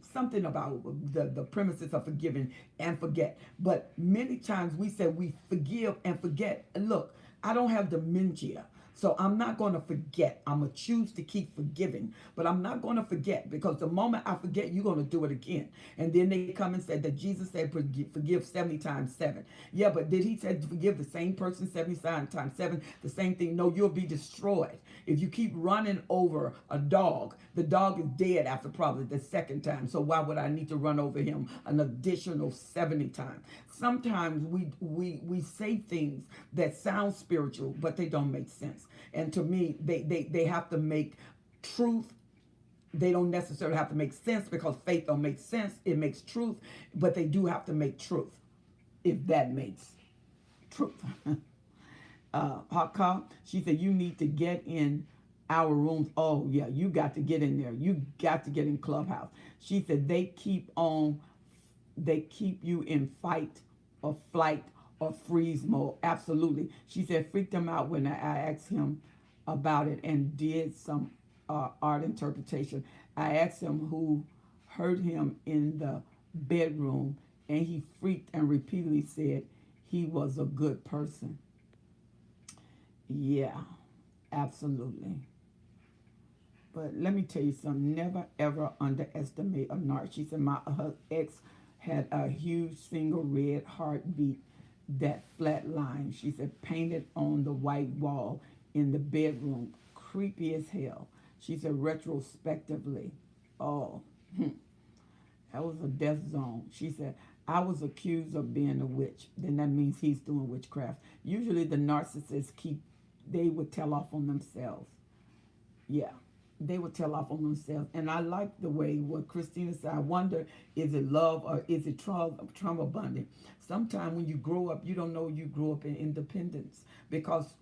Something about the premises of forgiving and forget. But many times we say we forgive and forget. And look, I don't have dementia, so I'm not going to forget. I'm going to choose to keep forgiving, but I'm not going to forget, because the moment I forget, you're going to do it again. And then they come and say that Jesus said forgive 70 times 7. Yeah, but did he say forgive the same person 70 times 7? The same thing? No, you'll be destroyed. If you keep running over a dog, the dog is dead after probably the second time. So why would I need to run over him an additional 70 times? Sometimes we say things that sound spiritual, but they don't make sense. And to me, they have to make truth. They don't necessarily have to make sense, because faith don't make sense. It makes truth, but they do have to make truth, if that makes truth. Haka, she said, you need to get in our rooms. Oh yeah, you got to get in there. You got to get in Clubhouse. She said they keep you in fight or flight or freeze mode. Absolutely. She said freaked him out when I asked him about it and did some art interpretation. I asked him who hurt him in the bedroom, and he freaked and repeatedly said he was a good person. Yeah, absolutely. But let me tell you something. Never, ever underestimate a narc. She said her ex had a huge single red heartbeat that flat line. She said painted on the white wall in the bedroom. Creepy as hell. She said retrospectively. Oh, that was a death zone. She said, I was accused of being a witch. Then that means he's doing witchcraft. Usually the narcissists they would tell off on themselves. Yeah, they would tell off on themselves. And I like the way what Christina said. I wonder, is it love or is it trauma bonding? Sometimes when you grow up, you don't know you grew up in independence, because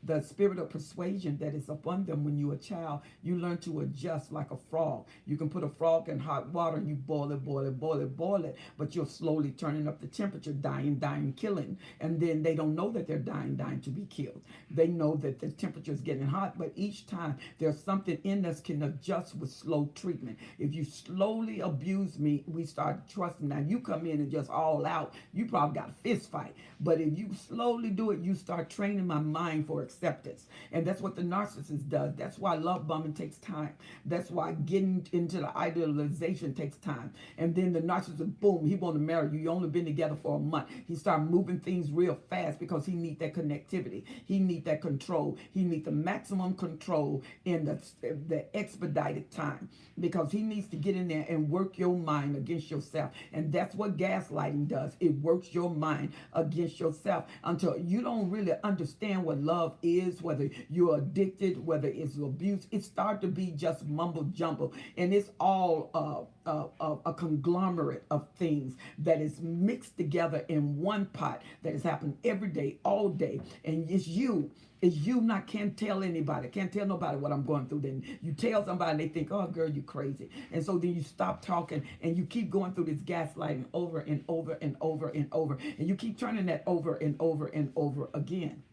the spirit of persuasion that is upon them when you're a child, you learn to adjust like a frog. You can put a frog in hot water and you boil it, but you're slowly turning up the temperature, dying, killing. And then they don't know that they're dying to be killed. They know that the temperature is getting hot, but each time there's something in us can adjust with slow treatment. If you slowly abuse me, we start trusting. Now you come in and just all out, you probably got a fist fight. But if you slowly do it, you start training my mind for acceptance. And that's what the narcissist does. That's why love bombing takes time. That's why getting into the idealization takes time. And then the narcissist, boom, he want to marry you. You only been together for a month. He start moving things real fast because he need that connectivity. He need that control. He need the maximum control in in the expedited time, because he needs to get in there and work your mind against yourself. And that's what gaslighting does. It works your mind against yourself until you don't really understand what love is, whether you're addicted, whether it's abuse. It starts to be just mumble jumble, and it's all a conglomerate of things that is mixed together in one pot that is happening every day, all day. And it's you. It's you. Not can't tell anybody, can't tell nobody what I'm going through. Then you tell somebody and they think, oh girl, you crazy. And so then you stop talking and you keep going through this gaslighting over and over and over and over. And you keep turning that over and over and over again.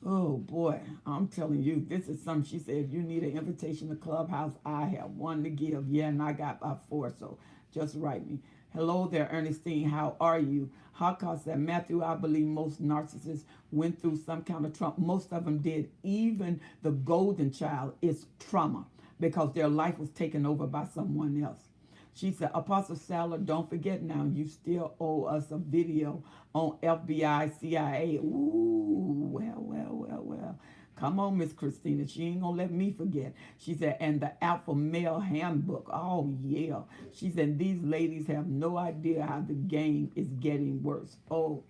Oh boy, I'm telling you, this is something. She said, if you need an invitation to Clubhouse, I have one to give. Yeah, and I got about 4, so just write me. Hello there, Ernestine, how are you? Holocaust said, Matthew, I believe most narcissists went through some kind of trauma. Most of them did. Even the golden child is trauma because their life was taken over by someone else. She said, Apostle Saller, don't forget now, you still owe us a video on FBI, CIA. Ooh, well. Come on, Miss Christina. She ain't gonna let me forget. She said, and the Alpha Male Handbook. Oh, yeah. She said, these ladies have no idea how the game is getting worse. Oh,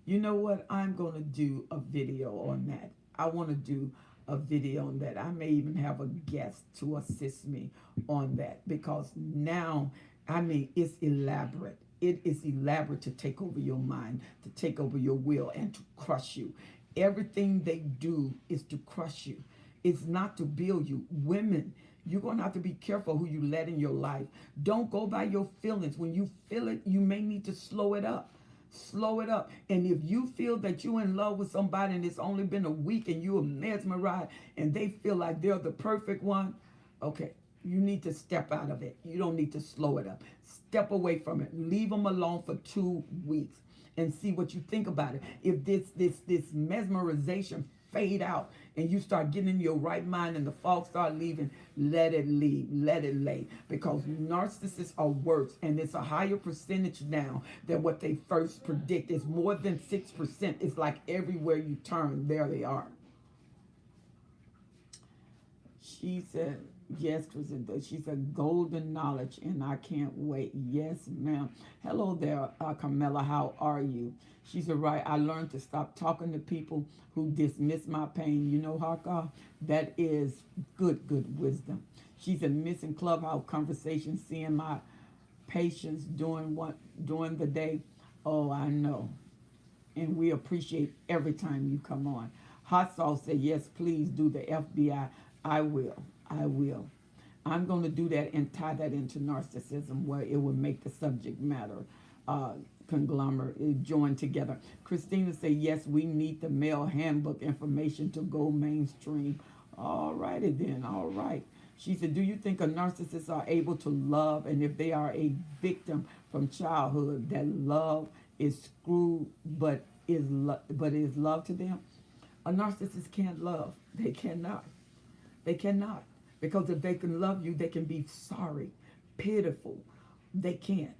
you know what? I'm gonna do a video on that. I want to do a video on that. I may even have a guest to assist me on that, because now, I mean, it's elaborate. It is elaborate to take over your mind, to take over your will, and to crush you. Everything they do is to crush you. It's not to build you. Women, you're going to have to be careful who you let in your life. Don't go by your feelings. When you feel it, you may need to slow it up. Slow it up. And if you feel that you're in love with somebody and it's only been a week and you are mesmerized and they feel like they're the perfect one, okay, you need to step out of it. You don't need to slow it up. Step away from it. Leave them alone for 2 weeks and see what you think about it. If this mesmerization fade out and you start getting in your right mind and the fog start leaving, let it leave, let it lay. Because narcissists are worse, and it's a higher percentage now than what they first predict. It's more than 6%. It's like everywhere you turn, there they are. She said, yes, she said, golden knowledge, and I can't wait. Yes, ma'am. Hello there, Carmela. How are you? She said, right, I learned to stop talking to people who dismiss my pain. You know, Haka, that is good wisdom. She said, missing Clubhouse conversations, seeing my patients during the day. Oh, I know. And we appreciate every time you come on. Hot Sauce said, yes, please do the FBI. I will. I'm going to do that and tie that into narcissism, where it will make the subject matter conglomerate join together. Christina said, yes, we need the male handbook information to go mainstream. All righty then. All right. She said, do you think a narcissist are able to love, and if they are a victim from childhood, that love is screwed but is love to them? A narcissist can't love. They cannot. They cannot. Because if they can love you, they can be sorry, pitiful. They can't.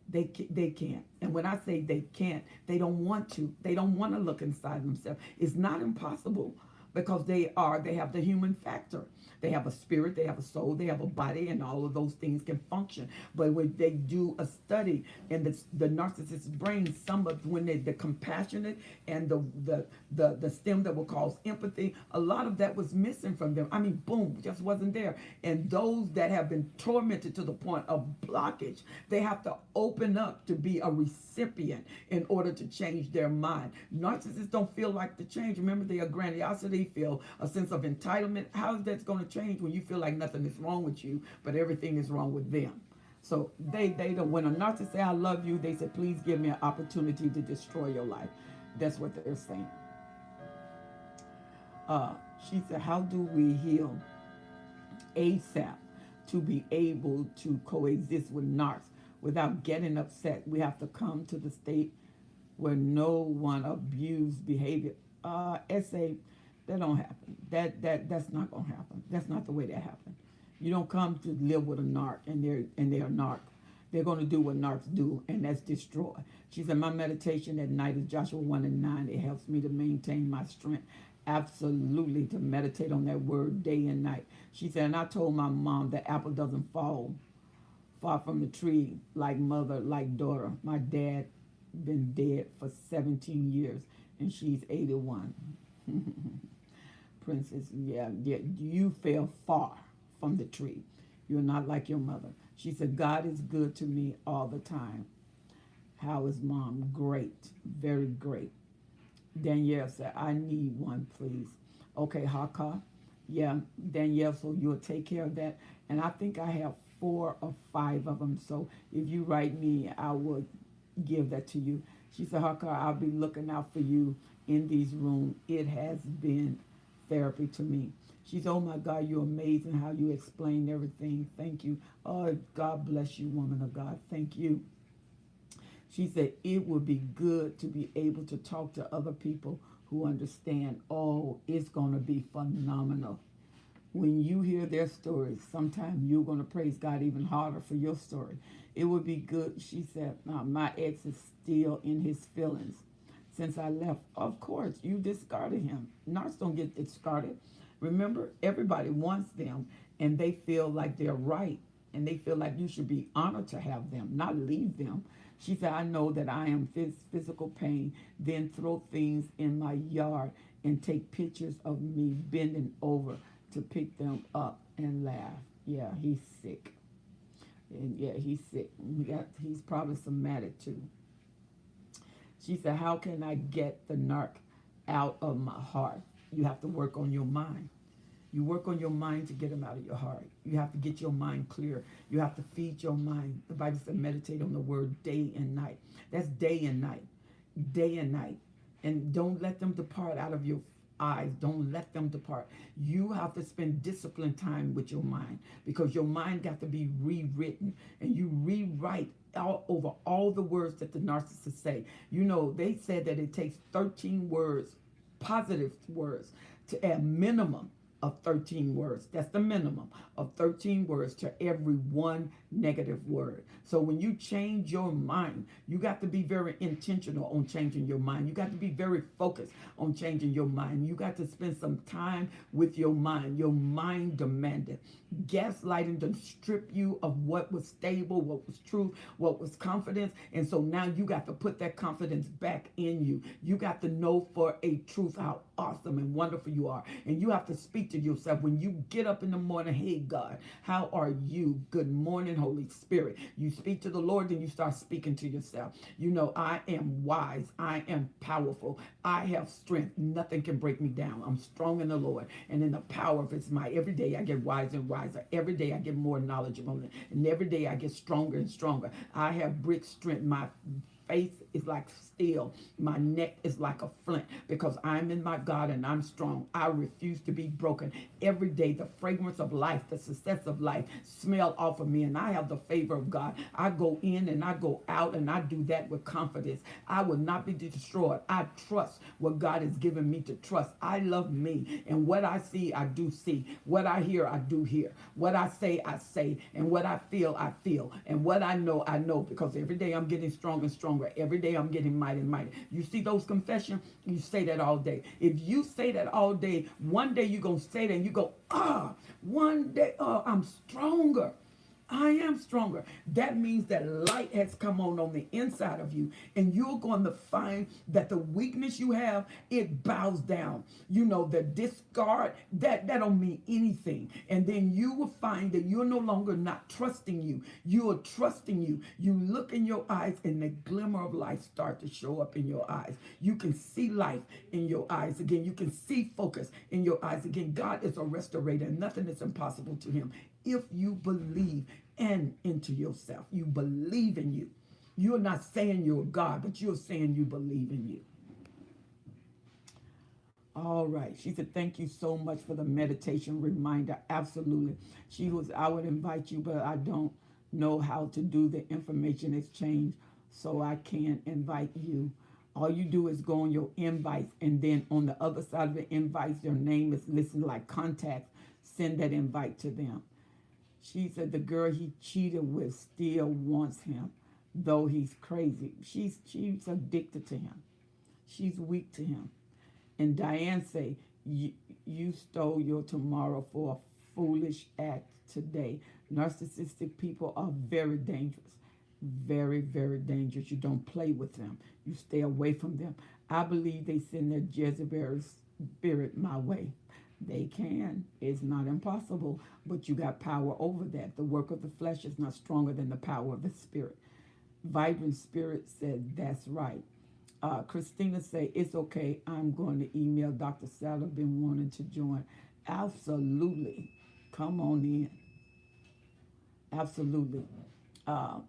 They can't. And when I say they can't, they don't want to. They don't want to look inside themselves. It's not impossible, because they have the human factor. They have a spirit, they have a soul, they have a body, and all of those things can function. But when they do a study in the narcissist's brain, some of when the compassionate and the stem that will cause empathy, a lot of that was missing from them. I mean, boom, just wasn't there. And those that have been tormented to the point of blockage, they have to open up to be a recipient in order to change their mind. Narcissists don't feel like the change. Remember, their grandiosity, feel a sense of entitlement. How is that going to change when you feel like nothing is wrong with you, but everything is wrong with them? So they don't. When a narcissist say I love you, they say please give me an opportunity to destroy your life. That's what they're saying. She said, how do we heal ASAP to be able to coexist with narcs without getting upset? We have to come to the state where no one abuse behavior. Essay, that don't happen. That's not gonna happen. That's not the way that happens. You don't come to live with a narc and they're a narc. They're gonna do what narcs do, and that's destroy. She said, my meditation at night is Joshua 1:9. It helps me to maintain my strength Absolutely, to meditate on that word day and night. She said, and I told my mom that apple doesn't fall far from the tree, like mother, like daughter. My dad been dead for 17 years, and she's 81. Princess, yeah, you fell far from the tree. You're not like your mother. She said, God is good to me all the time. How is mom? Great, very great. Danielle said, I need one, please. Okay, Haka. Yeah, Danielle, so you'll take care of that. And I think I have 4 or 5 of them. So if you write me, I will give that to you. She said, Haka, I'll be looking out for you in these rooms. It has been therapy to me. She said, oh my God, you're amazing how you explain everything. Thank you. Oh, God bless you, woman of God. Thank you. She said, it would be good to be able to talk to other people who understand. Oh, it's going to be phenomenal. When you hear their stories, sometimes you're going to praise God even harder for your story. It would be good. She said, my ex is still in his feelings since I left. Of course, you discarded him. Narcs don't get discarded. Remember, everybody wants them, and they feel like they're right, and they feel like you should be honored to have them, not leave them. She said, I know that I am physical pain, then throw things in my yard and take pictures of me bending over to pick them up and laugh. Yeah, he's sick. And yeah, he's sick. He's probably somatic too. She said, how can I get the narc out of my heart? You have to work on your mind. You work on your mind to get them out of your heart. You have to get your mind clear. You have to feed your mind. The Bible said meditate on the word day and night. That's day and night. Day and night. And don't let them depart out of your eyes. Don't let them depart. You have to spend disciplined time with your mind, because your mind got to be rewritten, and you rewrite over all the words that the narcissists say. You know, they said that it takes 13 words, positive words, to a minimum of 13 words. That's the minimum of 13 words to every one negative word. So when you change your mind, you got to be very intentional on changing your mind. You got to be very focused on changing your mind. You got to spend some time with your mind. Your mind demanded. Gaslighting to strip you of what was stable, what was true, what was confidence. And so now you got to put that confidence back in you. You got to know for a truth how awesome and wonderful you are. And you have to speak to yourself when you get up in the morning. Hey, God, how are you? Good morning, Holy Spirit. You speak to the Lord, then you start speaking to yourself. You know, I am wise. I am powerful. I have strength. Nothing can break me down. I'm strong in the Lord and in the power of his might. Every day I get wiser and wiser. Every day I get more knowledgeable. And every day I get stronger and stronger. I have brick strength. My face is like steel. My neck is like a flint, because I'm in my God and I'm strong. I refuse to be broken. Every day the fragrance of life, the success of life smell off of me, and I have the favor of God. I go in and I go out, and I do that with confidence. I will not be destroyed. I trust what God has given me to trust. I love me, and what I see, I do see. What I hear, I do hear. What I say, and what I feel, and what I know, because every day I'm getting stronger and stronger. Every day I'm getting mighty and mighty. You see those confessions? You say that all day. If you say that all day, one day you're going to say that and you go, one day, I'm stronger. I am stronger. That means that light has come on the inside of you, and you're going to find that the weakness you have, it bows down. You know, the discard, that don't mean anything. And then you will find that you're no longer not trusting you. You are trusting you. You look in your eyes, and the glimmer of life start to show up in your eyes. You can see life in your eyes again. You can see focus in your eyes again. God is a restorator, and nothing is impossible to him. If you believe and into yourself, you believe in you. You're not saying you're God, but you're saying you believe in you. All right. She said, thank you so much for the meditation reminder. Absolutely. I would invite you, but I don't know how to do the information exchange, so I can't invite you. All you do is go on your invites, and then on the other side of the invites, their name is listed like contacts. Send that invite to them. She said the girl he cheated with still wants him, though he's crazy. She's addicted to him. She's weak to him. And Diane say, You, you stole your tomorrow for a foolish act today. Narcissistic people are very dangerous. Very, very dangerous. You don't play with them. You stay away from them. I believe they send their Jezebel spirit my way. They can. It's not impossible, but you got power over that. The work of the flesh is not stronger than the power of the spirit. Vibrant Spirit said, that's right. Christina say, it's okay. I'm going to email Dr. Salah. Been wanting to join. Absolutely. Come on in. Absolutely.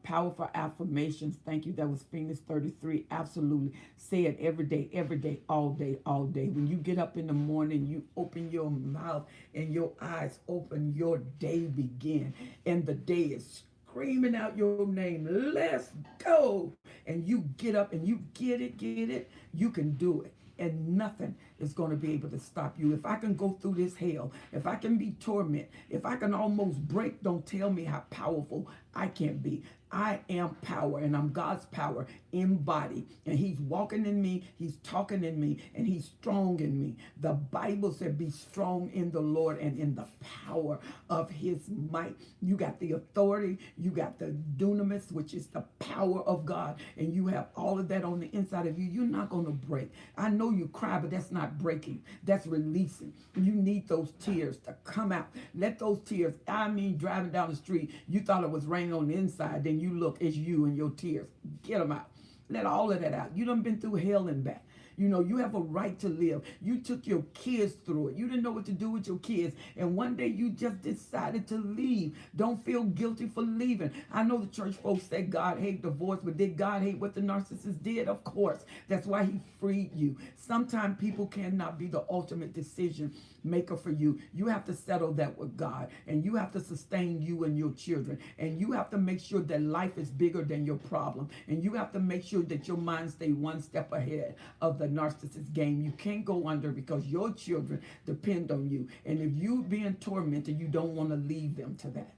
Powerful affirmations. Thank you. That was Phoenix 33. Absolutely. Say it every day, all day, all day. When you get up in the morning, you open your mouth and your eyes open, your day begin. And the day is screaming out your name. Let's go. And you get up and you get it. You can do it. And nothing is going to be able to stop you. If I can go through this hell, if I can be tormented, if I can almost break, don't tell me how powerful I can be. I am power, and I'm God's power embodied. And he's walking in me, he's talking in me, and he's strong in me. The Bible said, be strong in the Lord and in the power of his might. You got the authority, you got the dunamis, which is the power of God, and you have all of that on the inside of you. You're not going to break. I know you cry, but that's not breaking. That's releasing. You need those tears to come out. Let those tears, I mean, driving down the street, you thought it was raining on the inside, then you look, it's you and your tears. Get them out. Let all of that out. You done been through hell and back. You know, you have a right to live. You took your kids through it. You didn't know what to do with your kids. And one day you just decided to leave. Don't feel guilty for leaving. I know the church folks say God hate divorce, but did God hate what the narcissist did? Of course. That's why he freed you. Sometimes people cannot be the ultimate decision maker for you. You have to settle that with God. And you have to sustain you and your children. And you have to make sure that life is bigger than your problem. And you have to make sure that your mind stay one step ahead of the narcissist game. You can't go under because your children depend on you. And if you being tormented, you don't want to leave them to that.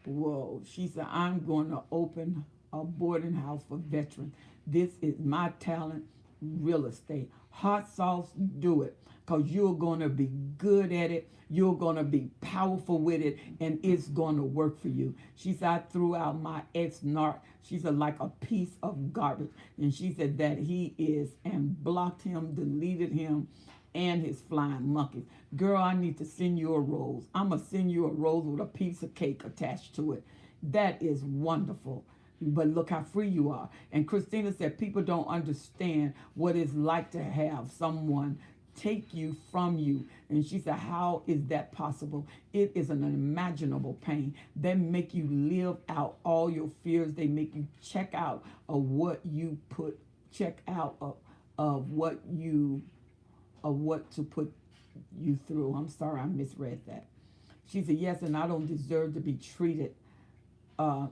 Whoa. She said, I'm going to open a boarding house for veterans. This is my talent, real estate. Hot sauce, do it. Because you're going to be good at it. You're going to be powerful with it. And it's going to work for you. She said, I threw out my ex-narc. She said, like a piece of garbage. And she said that he is, and blocked him, deleted him, and his flying monkeys. Girl, I need to send you a rose. I'm going to send you a rose with a piece of cake attached to it. That is wonderful. But look how free you are. And Christina said, people don't understand what it's like to have someone take you from you. And she said, how is that possible? It is an unimaginable pain. They make you live out all your fears. They make you check out of what you put, check out of what to put you through. I'm sorry, I misread that. She said, yes, and I don't deserve to be cheated on.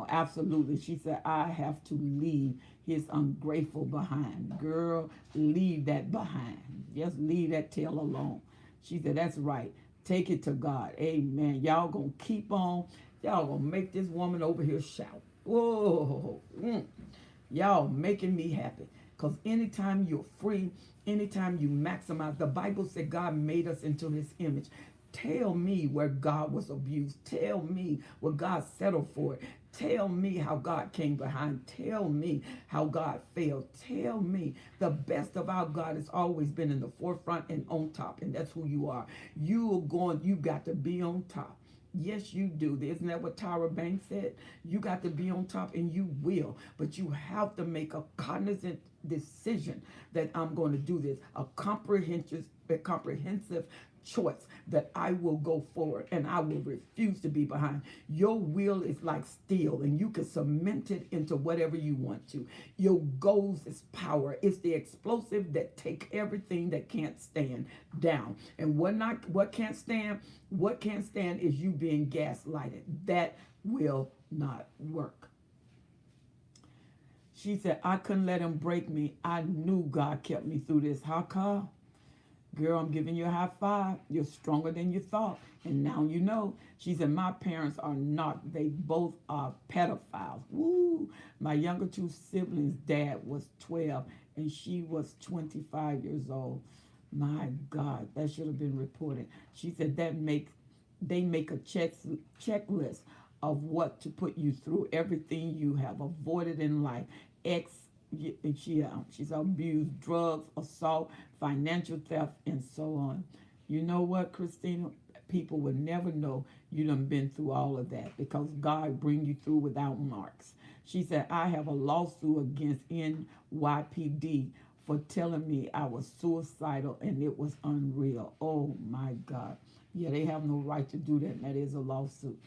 Absolutely. She said, I have to leave his ungrateful behind. Girl, leave that behind. Just leave that tail alone. She said, that's right. Take it to God. Amen. Y'all gonna keep on. Y'all gonna make this woman over here shout. Whoa. Y'all making me happy. Because anytime you're free, anytime you maximize, the Bible said God made us into his image. Tell me where God was abused. Tell me where God settled for it. Tell me how God came behind. Tell me how God failed. Tell me the best of our God has always been in the forefront and on top. And that's who you are. You got to be on top. Yes, you do. Isn't that what Tyra Banks said? You got to be on top, and you will. But you have to make a cognizant decision that I'm going to do this. A comprehensive choice that I will go forward and I will refuse to be behind. Your will is like steel, and you can cement it into whatever you want to. Your goals is power. It's the explosive that take everything that can't stand down. And what can't stand is you being gaslighted. That will not work. She said, I couldn't let him break me. I knew God kept me through this. How come? Girl, I'm giving you a high five. You're stronger than you thought. And now you know. She said, my parents are not. They both are pedophiles. Woo. My younger two siblings' dad was 12 and she was 25 years old. My God, that should have been reported. She said they make a checklist of what to put you through, everything you have avoided in life. Ex, she's abused, drugs, assault, financial theft, and so on. You know what, Christina? People will never know you done been through all of that because God bring you through without marks. She said, I have a lawsuit against NYPD for telling me I was suicidal and it was unreal. Oh my God. Yeah, they have no right to do that, and that is a lawsuit.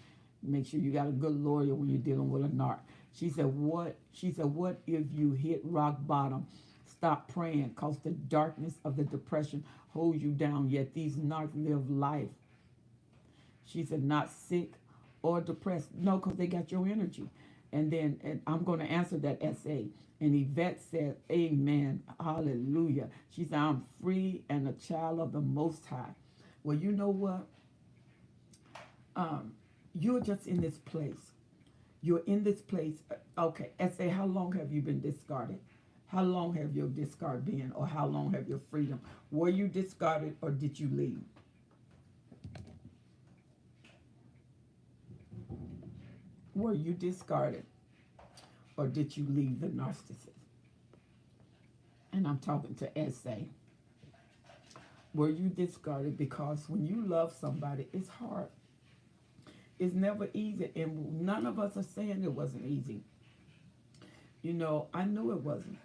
Make sure you got a good lawyer when you're dealing with a narc. She said, what? She said, what if you hit rock bottom? Stop praying, cause the darkness of the depression holds you down. Yet these narcs live life. She said, not sick or depressed. No, because they got your energy. And I'm going to answer that essay. And Yvette said, amen, hallelujah. She said, I'm free and a child of the Most High. Well, you know what? You're just in this place. You're in this place. Okay, essay, how long have you been discarded? How long have your discard been? Or how long have your freedom? Were you discarded or did you leave? Were you discarded or did you leave the narcissist? And I'm talking to essay. Were you discarded? Because when you love somebody, it's hard. It's never easy. And none of us are saying it wasn't easy. You know, I knew it wasn't.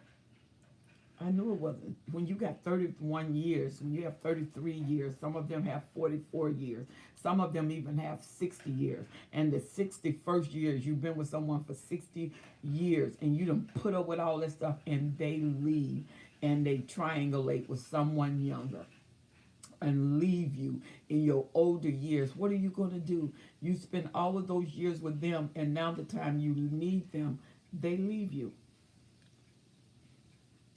I knew it wasn't. When you got 31 years, when you have 33 years, some of them have 44 years. Some of them even have 60 years. And the 61st years, you've been with someone for 60 years and you done put up with all this stuff and they leave and they triangulate with someone younger and leave you in your older years. What are you going to do? You spend all of those years with them and now the time you need them, they leave you.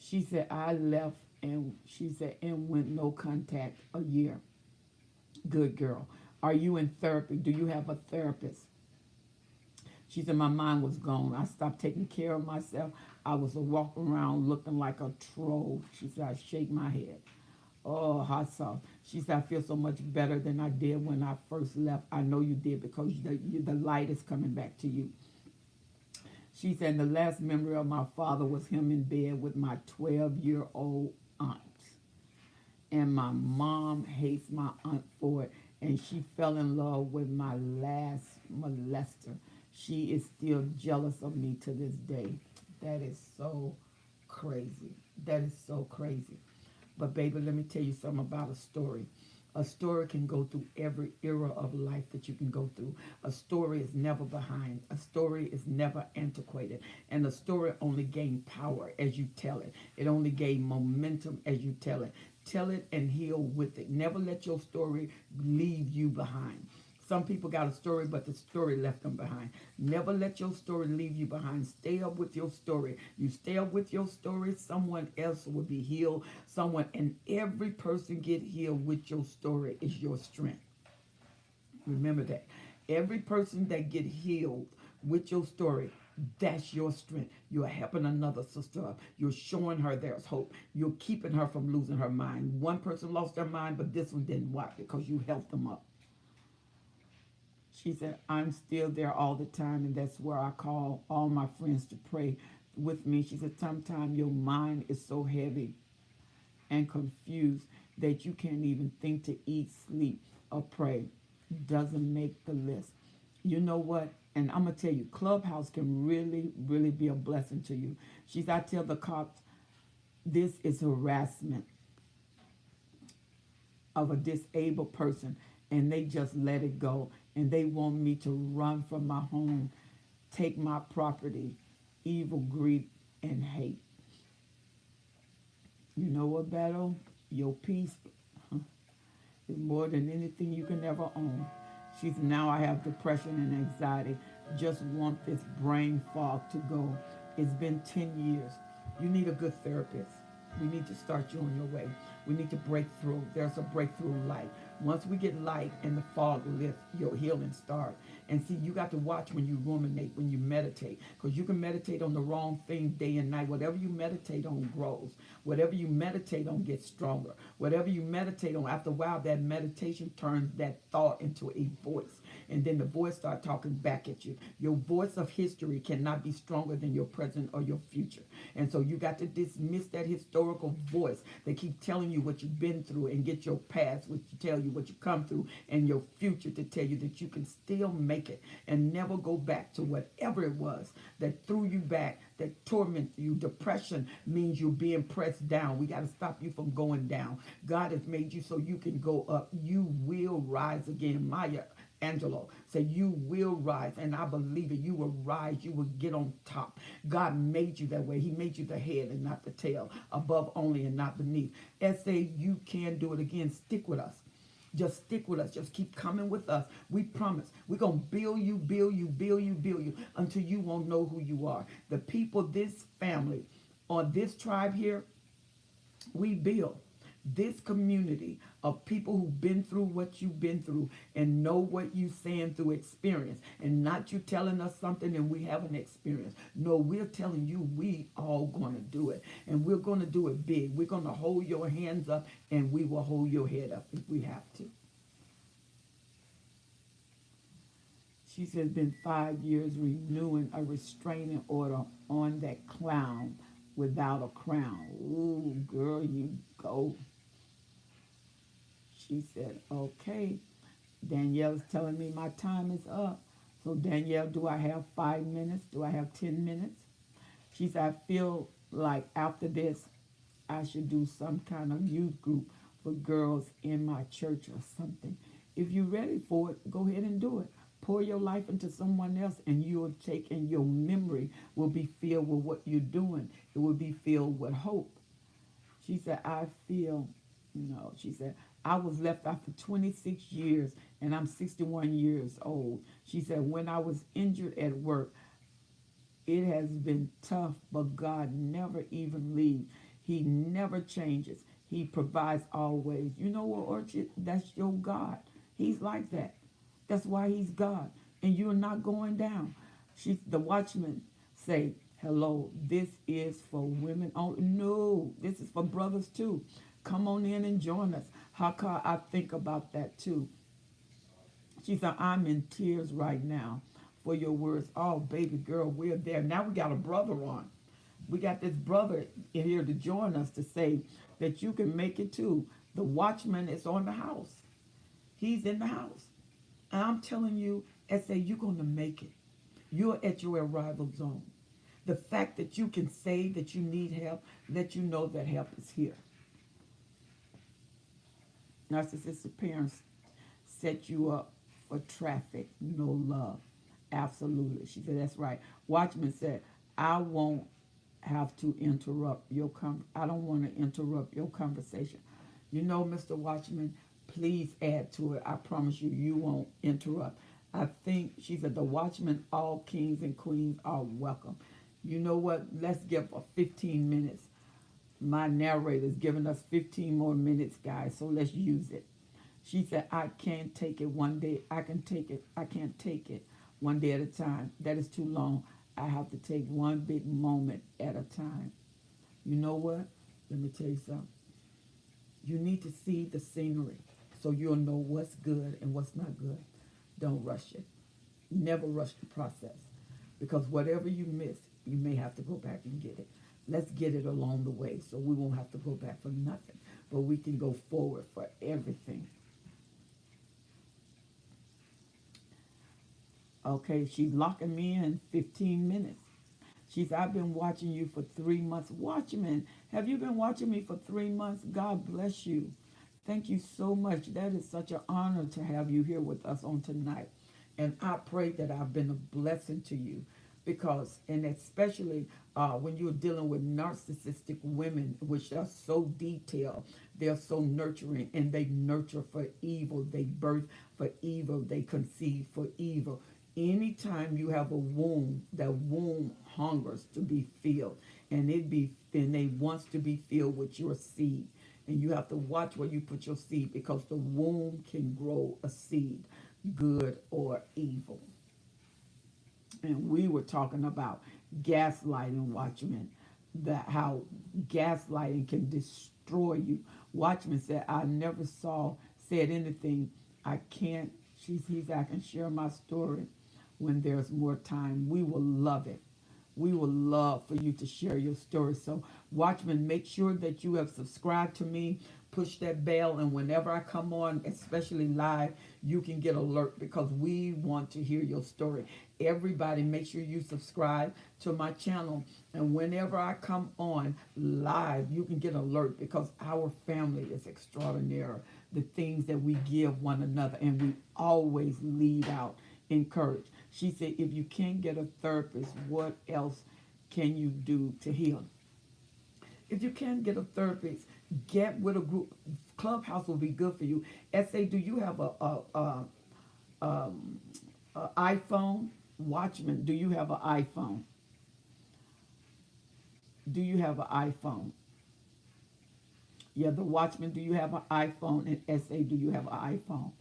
She said, I left and she said, and went no contact a year. Good girl. Are you in therapy? Do you have a therapist? She said, my mind was gone. I stopped taking care of myself. I was walking around looking like a troll. She said, I shake my head. Oh, hot sauce. She said, I feel so much better than I did when I first left. I know you did because the light is coming back to you. She said, the last memory of my father was him in bed with my 12-year-old aunt. And my mom hates my aunt for it. And she fell in love with my last molester. She is still jealous of me to this day. That is so crazy. That is so crazy. But baby, let me tell you something about a story. A story can go through every era of life that you can go through. A story is never behind. A story is never antiquated. And a story only gains power as you tell it. It only gains momentum as you tell it. Tell it and heal with it. Never let your story leave you behind. Some people got a story, but the story left them behind. Never let your story leave you behind. Stay up with your story. You stay up with your story, someone else will be healed. And every person get healed with your story is your strength. Remember that. Every person that get healed with your story, that's your strength. You're helping another sister up. You're showing her there's hope. You're keeping her from losing her mind. One person lost their mind, but this one didn't. Why? Because you helped them up. She said, I'm still there all the time, and that's where I call all my friends to pray with me. She said, sometimes your mind is so heavy and confused that you can't even think to eat, sleep, or pray. Doesn't make the list. You know what? And I'm going to tell you, Clubhouse can really, really be a blessing to you. She said, I tell the cops, this is harassment of a disabled person, and they just let it go. And they want me to run from my home, take my property, evil, greed, and hate. You know what, battle? Your peace is more than anything you can ever own. She said, now I have depression and anxiety. Just want this brain fog to go. It's been 10 years. You need a good therapist. We need to start you on your way. We need to break through. There's a breakthrough light. Once we get light and the fog lifts, your healing starts. And see, you got to watch when you ruminate, when you meditate, because you can meditate on the wrong thing day and night. Whatever you meditate on grows. Whatever you meditate on gets stronger. Whatever you meditate on, after a while, that meditation turns that thought into a voice. And then the voice starts talking back at you. Your voice of history cannot be stronger than your present or your future. And so you got to dismiss that historical voice that keep telling you what you've been through, and get your past, which tell you what you come through, and your future to tell you that you can still make it and never go back to whatever it was that threw you back, that tormented you. Depression means you're being pressed down. We got to stop you from going down. God has made you so you can go up. You will rise again. Maya Angelo said, you will rise, and I believe it. You will rise. You will get on top. God made you that way. He made you the head and not the tail, above only and not beneath. S.A., you can do it again. Stick with us. Just stick with us. Just keep coming with us. We promise. We're going to build you, build you, build you, build you until you won't know who you are. The people, this family, or this tribe here, we build this community of people who've been through what you've been through and know what you're saying through experience, and not you telling us something and we haven't experienced. No, we're telling you we all going to do it, and we're going to do it big. We're going to hold your hands up, and we will hold your head up if we have to. She said it's been 5 years renewing a restraining order on that clown without a crown. Ooh, girl, you go. She said, okay. Danielle's telling me my time is up. So Danielle, do I have 5 minutes? Do I have 10 minutes? She said, I feel like after this, I should do some kind of youth group for girls in my church or something. If you're ready for it, go ahead and do it. Pour your life into someone else, and you'll take, and your memory will be filled with what you're doing. It will be filled with hope. She said, she said, I was left after 26 years, and I'm 61 years old. She said, when I was injured at work, it has been tough, but God never even leaves. He never changes. He provides always. You know what, Orchid? That's your God. He's like that. That's why he's God. And you're not going down. The watchman say, hello, this is for women. Oh, no, this is for brothers too. Come on in and join us. How can I think about that too? She said, I'm in tears right now for your words. Oh, baby girl, we're there. Now we got a brother on. We got this brother here to join us to say that you can make it too. The watchman is on the house. He's in the house. And I'm telling you, S.A., you're going to make it. You're at your arrival zone. The fact that you can say that you need help, let you know that help is here. Narcissistic parents set you up for traffic, no love. Absolutely. She said, that's right. Watchman said, I won't have to interrupt your I don't want to interrupt your conversation. You know, Mr. Watchman, please add to it. I promise you, you won't interrupt. I think, she said, the watchmen, all kings and queens are welcome. You know what? Let's give for 15 minutes. My narrator's giving us 15 more minutes, guys, so let's use it. She said, I can't take it one day. I can take it. I can't take it one day at a time. That is too long. I have to take one big moment at a time. You know what? Let me tell you something. You need to see the scenery so you'll know what's good and what's not good. Don't rush it. Never rush the process, because whatever you miss, you may have to go back and get it. Let's get it along the way so we won't have to go back for nothing, but we can go forward for everything. Okay, she's locking me in 15 minutes. She said, I've been watching you for 3 months. Watchman, have you been watching me for 3 months? God bless you. Thank you so much. That is such an honor to have you here with us on tonight. And I pray that I've been a blessing to you, because, and especially when you're dealing with narcissistic women, which are so detailed, they're so nurturing, and they nurture for evil, they birth for evil, they conceive for evil. Anytime you have a womb, that womb hungers to be filled, and they wants to be filled with your seed. And you have to watch where you put your seed, because the womb can grow a seed, good or evil. And we were talking about gaslighting, watchmen, that how gaslighting can destroy you. Watchman said, I never said anything. I can't, I can share my story when there's more time. We will love it. We will love for you to share your story. So, Watchmen, make sure that you have subscribed to me. Push that bell, and whenever I come on, especially live, you can get alert, because we want to hear your story. Everybody, make sure you subscribe to my channel, and whenever I come on live, you can get alert, because our family is extraordinary. The things that we give one another, and we always lead out encourage. She said, if you can't get a therapist, what else can you do to heal? If you can't get a therapist, get with a group. Clubhouse will be good for you. SA, do you have a iPhone? Watchman, do you have an iPhone? Do you have an iPhone? Yeah, the Watchman, do you have an iPhone? And SA, do you have an iPhone?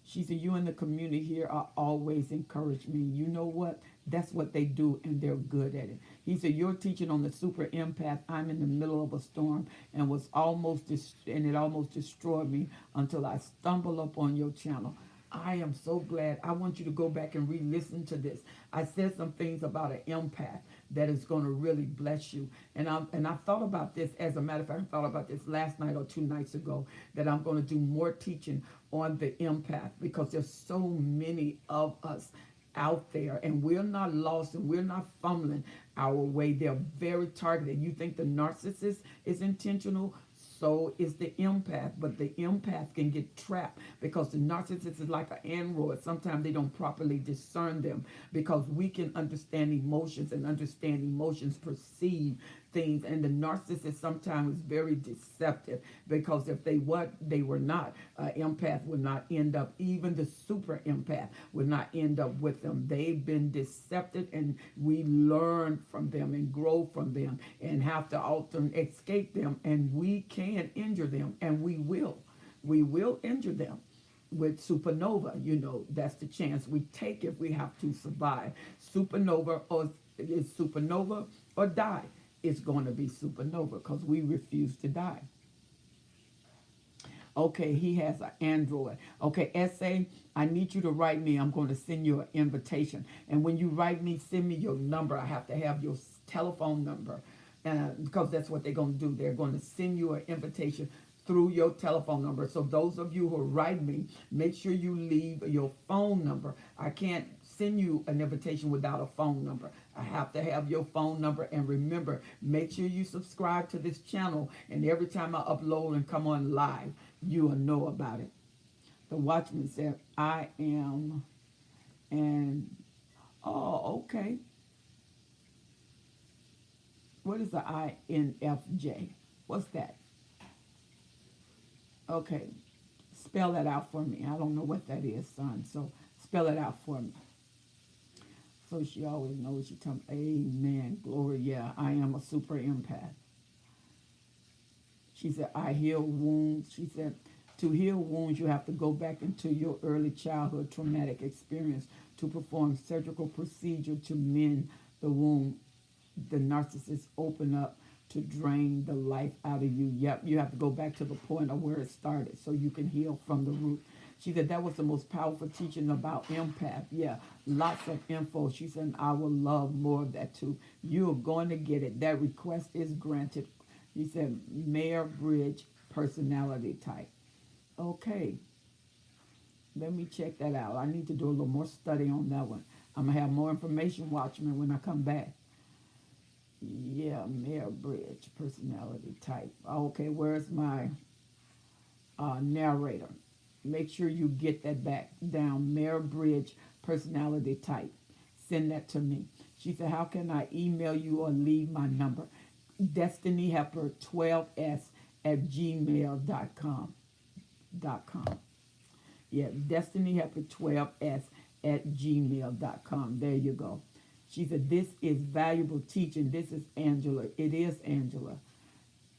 She said, you in the community here are always encourage me. You know what? That's what they do, and they're good at it. He said, you're teaching on the super empath. I'm in the middle of a storm, and it almost destroyed me until I stumbled up on your channel. I am so glad. I want you to go back and re-listen to this. I said some things about an empath that is going to really bless you. And I thought about this, as a matter of fact, I thought about this last night or 2 nights ago, that I'm going to do more teaching on the empath, because there's so many of us out there, and we're not lost, and we're not fumbling our way. They're very targeted. You think the narcissist is intentional? So is the empath, but the empath can get trapped, because the narcissist is like an android. Sometimes they don't properly discern them, because we can understand emotions, and understand emotions perceive things, and the narcissist sometimes is very deceptive, because if they were not, empath would not end up, even the super empath would not end up with them. They've been deceptive, and we learn from them and grow from them, and have to often escape them, and we can injure them, and we will injure them. With supernova, that's the chance we take if we have to survive. Supernova, or is supernova or die. It's going to be supernova, because we refuse to die. Okay, he has an Android. Okay, SA, I need you to write me. I'm going to send you an invitation. And when you write me, send me your number. I have to have your telephone number, because that's what they're going to do. They're going to send you an invitation through your telephone number. So those of you who write me, make sure you leave your phone number. I can't send you an invitation without a phone number. I have to have your phone number. And remember, make sure you subscribe to this channel, and every time I upload and come on live, you will know about it. The Watchman said, I am, and, oh, okay. What is the INFJ? What's that? Okay, spell that out for me. I don't know what that is, son, so spell it out for me. So she always knows. She tells me, amen, glory, yeah, I am a super empath. She said, I heal wounds. She said, to heal wounds, you have to go back into your early childhood traumatic experience to perform surgical procedure to mend the wound. The narcissist open up to drain the life out of you. Yep, you have to go back to the point of where it started, so you can heal from the root. She said that was the most powerful teaching about empath. Yeah, lots of info. She said, I would love more of that too. You're going to get it. That request is granted. He said, Mayor Bridge personality type. Okay, let me check that out. I need to do a little more study on that one. I'm going to have more information, Watchmen, when I come back. Yeah, Mayor Bridge personality type. Okay, where's my narrator? Make sure you get that back down. Mayor Bridge personality type. Send that to me. She said, how can I email you or leave my number? DestinyHepper12s at gmail.com. Yeah, DestinyHepper12s at gmail.com. There you go. She said, this is valuable teaching. This is Angela. It is Angela.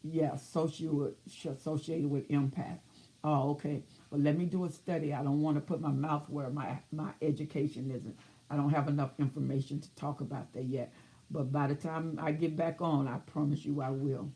Yeah, associated with empath. Oh, okay. Well, let me do a study. I don't want to put my mouth where my education isn't. I don't have enough information to talk about that yet. But by the time I get back on, I promise you I will.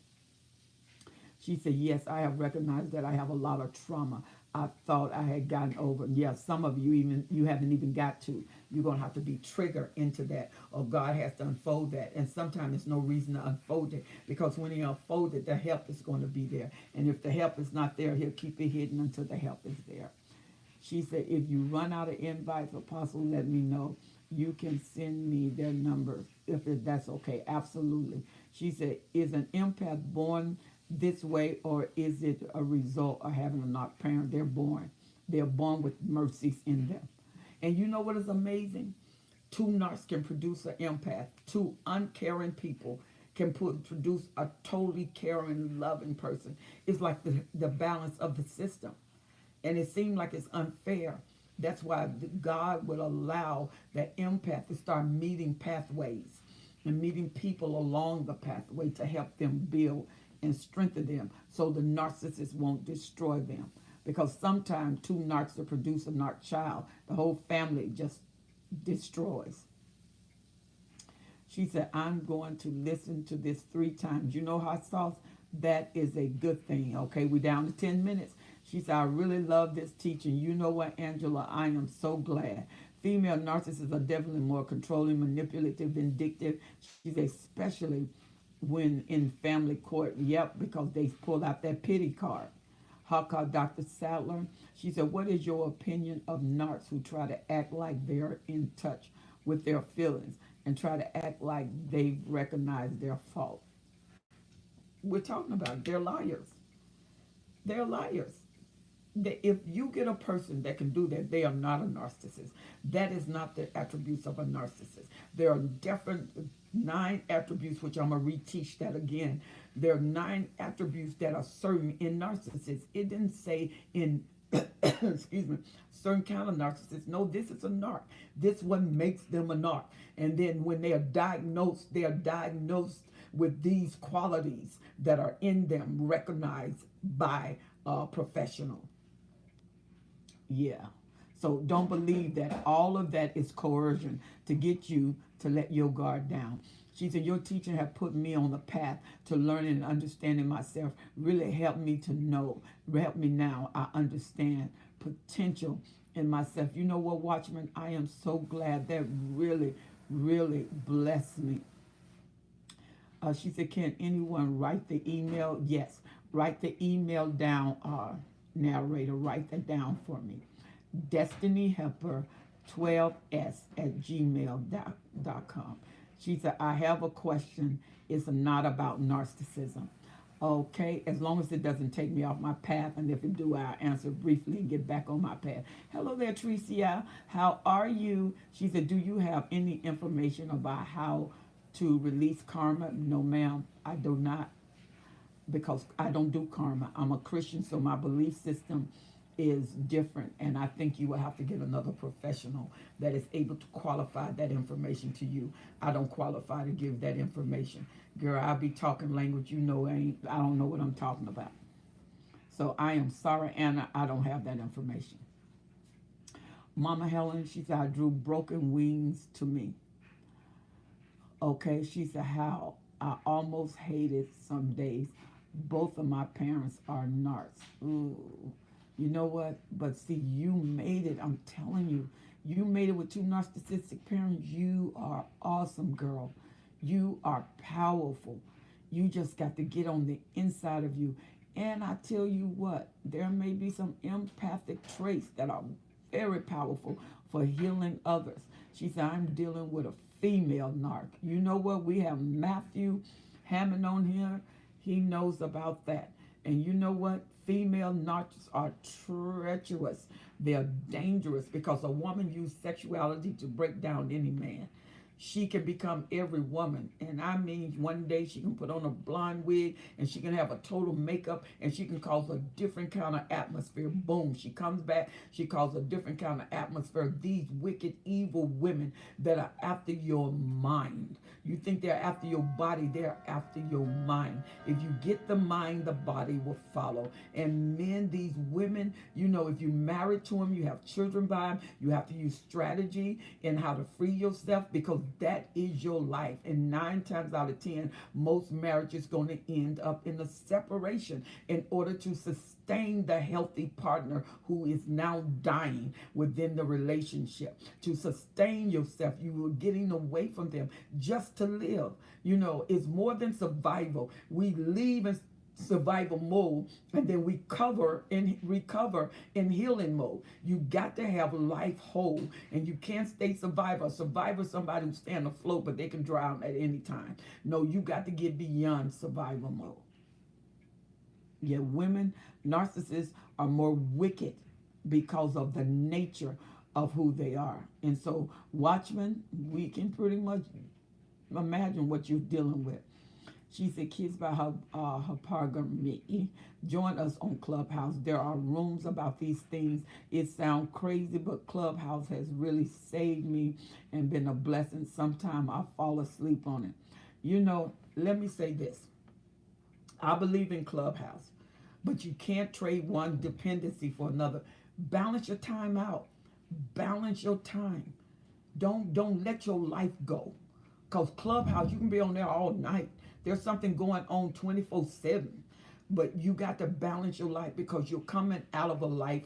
She said, yes, I have recognized that I have a lot of trauma. I thought I had gotten over. Yeah, some of you you haven't even got to. You're gonna have to be triggered into that, or God has to unfold that. And sometimes there's no reason to unfold it because when He unfolds it, the help is going to be there. And if the help is not there, He'll keep it hidden until the help is there. She said, if you run out of invites, Apostle, let me know. You can send me their numbers that's okay. Absolutely. She said, is an empath born this way or is it a result of having a not parent? They're born. They're born with mercies in them. And you know what is amazing? Two narcs can produce an empath. Two uncaring people can produce a totally caring, loving person. It's like the balance of the system. And it seemed like it's unfair. That's why God will allow that empath to start meeting pathways and meeting people along the pathway to help them build and strengthen them so the narcissist won't destroy them. Because sometimes two narcs to produce a narc child, the whole family just destroys. She said, I'm going to listen to this 3 times. You know, hot sauce, that is a good thing. Okay, we're down to 10 minutes. She said, I really love this teaching. You know what, Angela? I am so glad. Female narcissists are definitely more controlling, manipulative, vindictive. She said, especially when in family court. Yep, because they pull out that pity card. Hawk Dr. Sadler. She said, what is your opinion of narcs who try to act like they're in touch with their feelings and try to act like they recognize their fault? We're talking about they're liars. They're liars. If you get a person that can do that, they are not a narcissist. That is not the attributes of a narcissist. There are different 9 attributes, which I'm going to reteach that again. There are 9 attributes that are certain in narcissists. It didn't say in, excuse me, certain kind of narcissists. No, this is a narc. This one makes them a narc. And then when they are diagnosed with these qualities that are in them, recognized by a professional. Yeah. So don't believe that all of that is coercion to get you to let your guard down. She said, your teaching have put me on the path to learning and understanding myself. Really helped me to know. Help me now. I understand potential in myself. You know what, Watchman? I am so glad that really, really blessed me. She said, can anyone write the email? Yes. Write the email down, narrator. Write that down for me. DestinyHelper12s@gmail.com. She said, I have a question. It's not about narcissism. Okay, as long as it doesn't take me off my path, and if it do, I'll answer briefly and get back on my path. Hello there, Tricia. How are you? She said, do you have any information about how to release karma? No, ma'am, I do not, because I don't do karma. I'm a Christian, so my belief system is different, and I think you will have to get another professional that is able to qualify that information to you. I don't qualify to give that information. Girl, I'll be talking language you know I don't know what I'm talking about. So I am sorry, Anna, I don't have that information. Mama Helen, she said, I drew broken wings to me. Okay, she said, how I almost hated some days. Both of my parents are narcs. Ooh. You know what? But see, you made it. I'm telling you. You made it with 2 narcissistic parents. You are awesome, girl. You are powerful. You just got to get on the inside of you. And I tell you what, there may be some empathic traits that are very powerful for healing others. She said, I'm dealing with a female narc. You know what? We have Matthew Hammond on here. He knows about that. And you know what? Female narcissists are treacherous. They're dangerous because a woman uses sexuality to break down any man. she can become every woman. And I mean, one day she can put on a blonde wig and she can have a total makeup and she can cause a different kind of atmosphere. Boom, she comes back, she causes a different kind of atmosphere. These wicked, evil women that are after your mind. You think they're after your body, they're after your mind. If you get the mind, the body will follow. And men, these women, you know, if you're married to them, you have children by them, you have to use strategy in how to free yourself, because that is your life. And 9 times out of 10, most marriages going to end up in a separation in order to sustain the healthy partner who is now dying within the relationship. To sustain yourself, you are getting away from them just to live. You know, it's more than survival. We leave in survival mode and then we recover in healing mode. You got to have life whole, and you can't stay survivor. Survivor is somebody who stand afloat but they can drown at any time. No, you got to get beyond survival mode. Yeah, women narcissists are more wicked because of the nature of who they are. And so, watchmen, we can pretty much imagine what you're dealing with. She said, kids about her hypergamy. Join us on Clubhouse. There are rooms about these things. It sounds crazy, but Clubhouse has really saved me and been a blessing. Sometimes I fall asleep on it. You know, let me say this. I believe in Clubhouse, but you can't trade one dependency for another. Balance your time out. Balance your time. Don't let your life go. Because Clubhouse, you can be on there all night. There's something going on 24/7. But you got to balance your life, because you're coming out of a life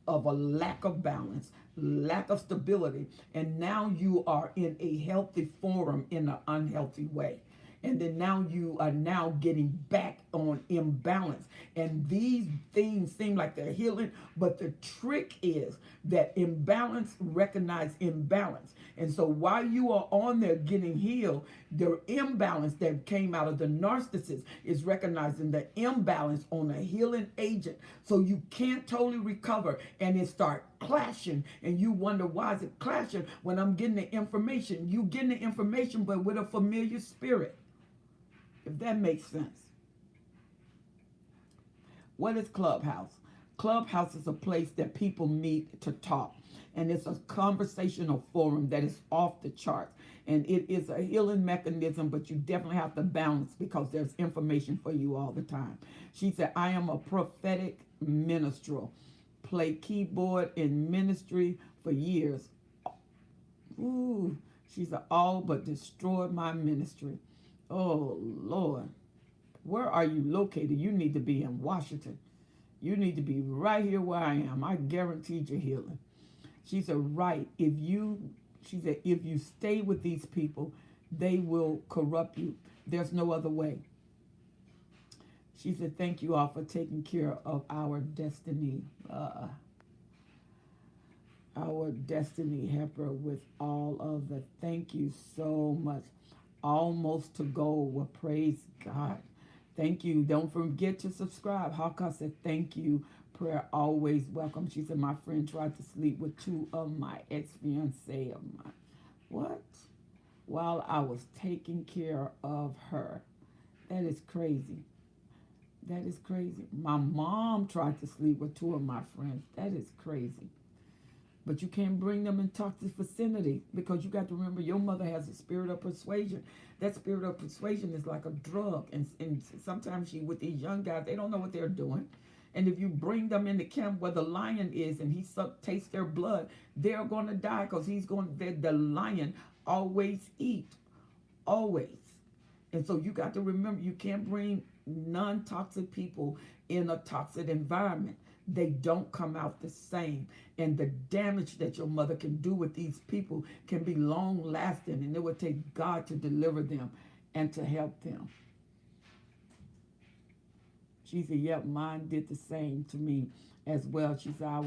of a lack of balance, lack of stability. And now you are in a healthy forum in an unhealthy way. And then now you are now getting back on imbalance. And these things seem like they're healing, but the trick is that imbalance recognize imbalance. And so while you are on there getting healed, the imbalance that came out of the narcissist is recognizing the imbalance on a healing agent. So you can't totally recover, and it start clashing, and you wonder, why is it clashing when I'm getting the information? You getting the information, but with a familiar spirit. If that makes sense. What is Clubhouse? Clubhouse is a place that people meet to talk. And it's a conversational forum that is off the charts. And it is a healing mechanism, but you definitely have to balance, because there's information for you all the time. She said, I am a prophetic minstrel. Play keyboard in ministry for years. Ooh, she said, all but destroyed my ministry. Oh, Lord. Where are you located? You need to be in Washington. You need to be right here where I am. I guaranteed you healing. She said, right. She said, if you stay with these people, they will corrupt you. There's no other way. She said, thank you all for taking care of our destiny. Our destiny helper with all of the thank you so much. Almost to goal. Well, praise God. Thank you. Don't forget to subscribe. Hawka said, thank you. Prayer always welcome. She said, my friend tried to sleep with 2 of my ex-fiancé of mine. What? While I was taking care of her. That is crazy. That is crazy. My mom tried to sleep with 2 of my friends. That is crazy. But you can't bring them in toxic vicinity, because you got to remember, your mother has a spirit of persuasion. That spirit of persuasion is like a drug. And sometimes with these young guys, they don't know what they're doing. And if you bring them in the camp where the lion is and he tastes their blood, they're going to die, because the lion always eat. Always. And so you got to remember, you can't bring non-toxic people in a toxic environment. They don't come out the same. And the damage that your mother can do with these people can be long lasting. And it would take God to deliver them and to help them. She said, yep, mine did the same to me as well. She said, I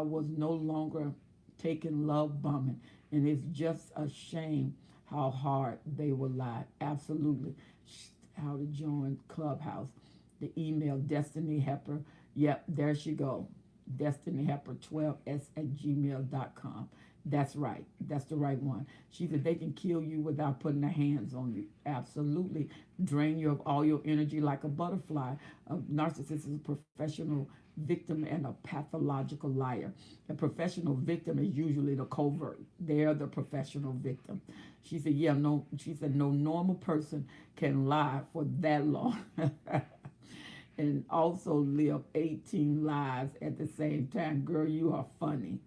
was no longer taking love bombing. And it's just a shame how hard they will lie. Absolutely. How to join Clubhouse. The email, Destiny Helper. Yep, there she go. DestinyHelper12s@gmail.com. That's right. That's the right one. She said they can kill you without putting their hands on you. Absolutely. Drain you of all your energy like a butterfly. A narcissist is a professional victim and a pathological liar. A professional victim is usually the covert. They're the professional victim. She said, yeah, no, she said, no normal person can lie for that long. And also live 18 lives at the same time. Girl, you are funny.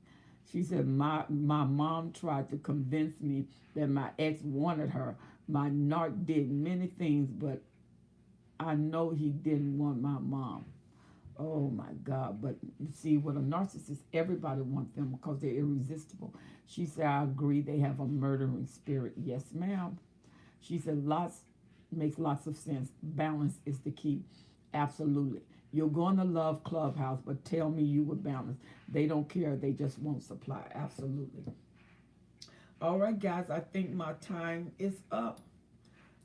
She said, my mom tried to convince me that my ex wanted her. My narc did many things, but I know he didn't want my mom. Oh my God. But you see, with a narcissist, everybody wants them because they're irresistible. She said, I agree, they have a murdering spirit. Yes, ma'am. She said, makes lots of sense. Balance is the key. Absolutely. You're going to love Clubhouse, but tell me you were balanced. They don't care. They just won't supply. Absolutely. All right, guys. I think my time is up.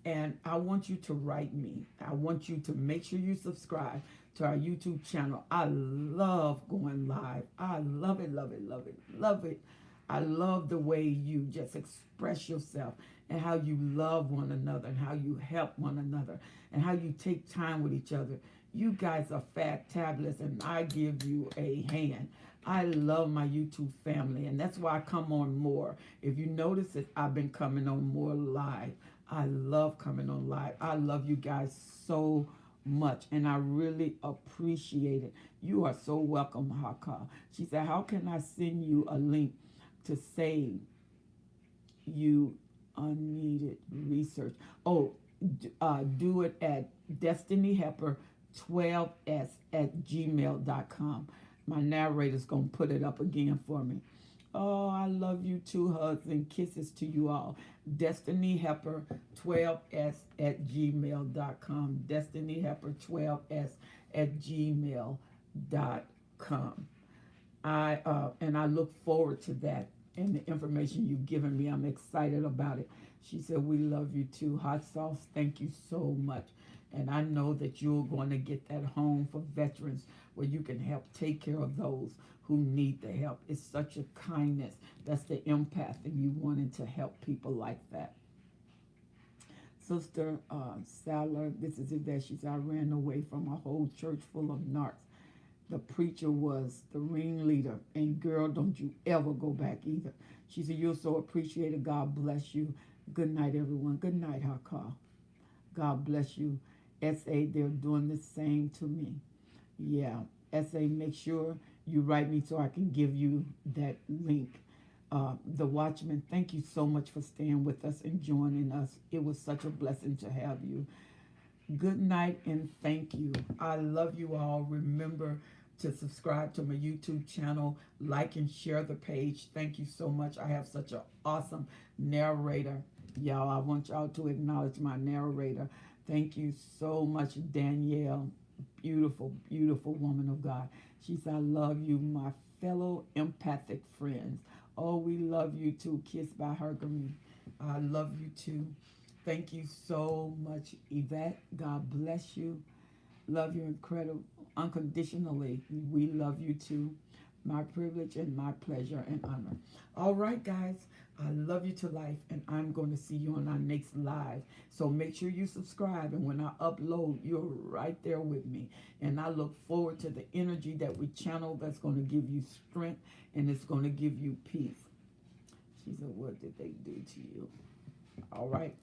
And I want you to write me. I want you to make sure you subscribe to our YouTube channel. I love going live. I love it, love it, love it, love it. I love the way you just express yourself and how you love one another and how you help one another and how you take time with each other. You guys are fantabulous, and I give you a hand. I love my YouTube family, and that's why I come on more. If you notice it, I've been coming on more live. I love coming on live. I love you guys so much, and I really appreciate it. You are so welcome, Haka. She said, how can I send you a link to save you unneeded research? Oh, do it at destinyhelper12s@gmail.com. My narrator's going to put it up again for me. Oh, I love you too. Hugs and kisses to you all. destinyhelper12s@gmail.com. destinyhelper12s@gmail.com. I look forward to that and the information you've given me. I'm excited about it. She said, we love you too. Hot sauce, thank you so much. And I know that you're going to get that home for veterans where you can help take care of those who need the help. It's such a kindness. That's the empath, and you wanting to help people like that. Sister Salah, this is Yvette. She said, I ran away from a whole church full of narcs. The preacher was the ringleader, and girl, don't you ever go back either. She said, you're so appreciated. God bless you. Good night, everyone. Good night, Haka. God bless you. SA, they're doing the same to me. Yeah. SA, make sure you write me so I can give you that link. The Watchman, thank you so much for staying with us and joining us. It was such a blessing to have you. Good night and thank you. I love you all. Remember to subscribe to my YouTube channel, like and share the page. Thank you so much. I have such an awesome narrator. Y'all, I want y'all to acknowledge my narrator. Thank you so much, Danielle. Beautiful, beautiful woman of God. She said, I love you, my fellow empathic friends. Oh, we love you too. Kissed by Herkimer. I love you too. Thank you so much, Yvette. God bless you. Love you incredible, unconditionally. We love you too. My privilege and my pleasure and honor. All right, guys. I love you to life, and I'm going to see you on our next live. So make sure you subscribe, and when I upload, you're right there with me. And I look forward to the energy that we channel that's going to give you strength, and it's going to give you peace. She said, what did they do to you? All right.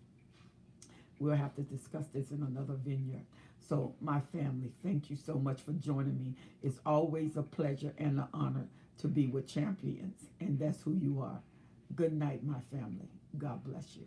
We'll have to discuss this in another vineyard. So, my family, thank you so much for joining me. It's always a pleasure and an honor to be with champions, and that's who you are. Good night, my family. God bless you.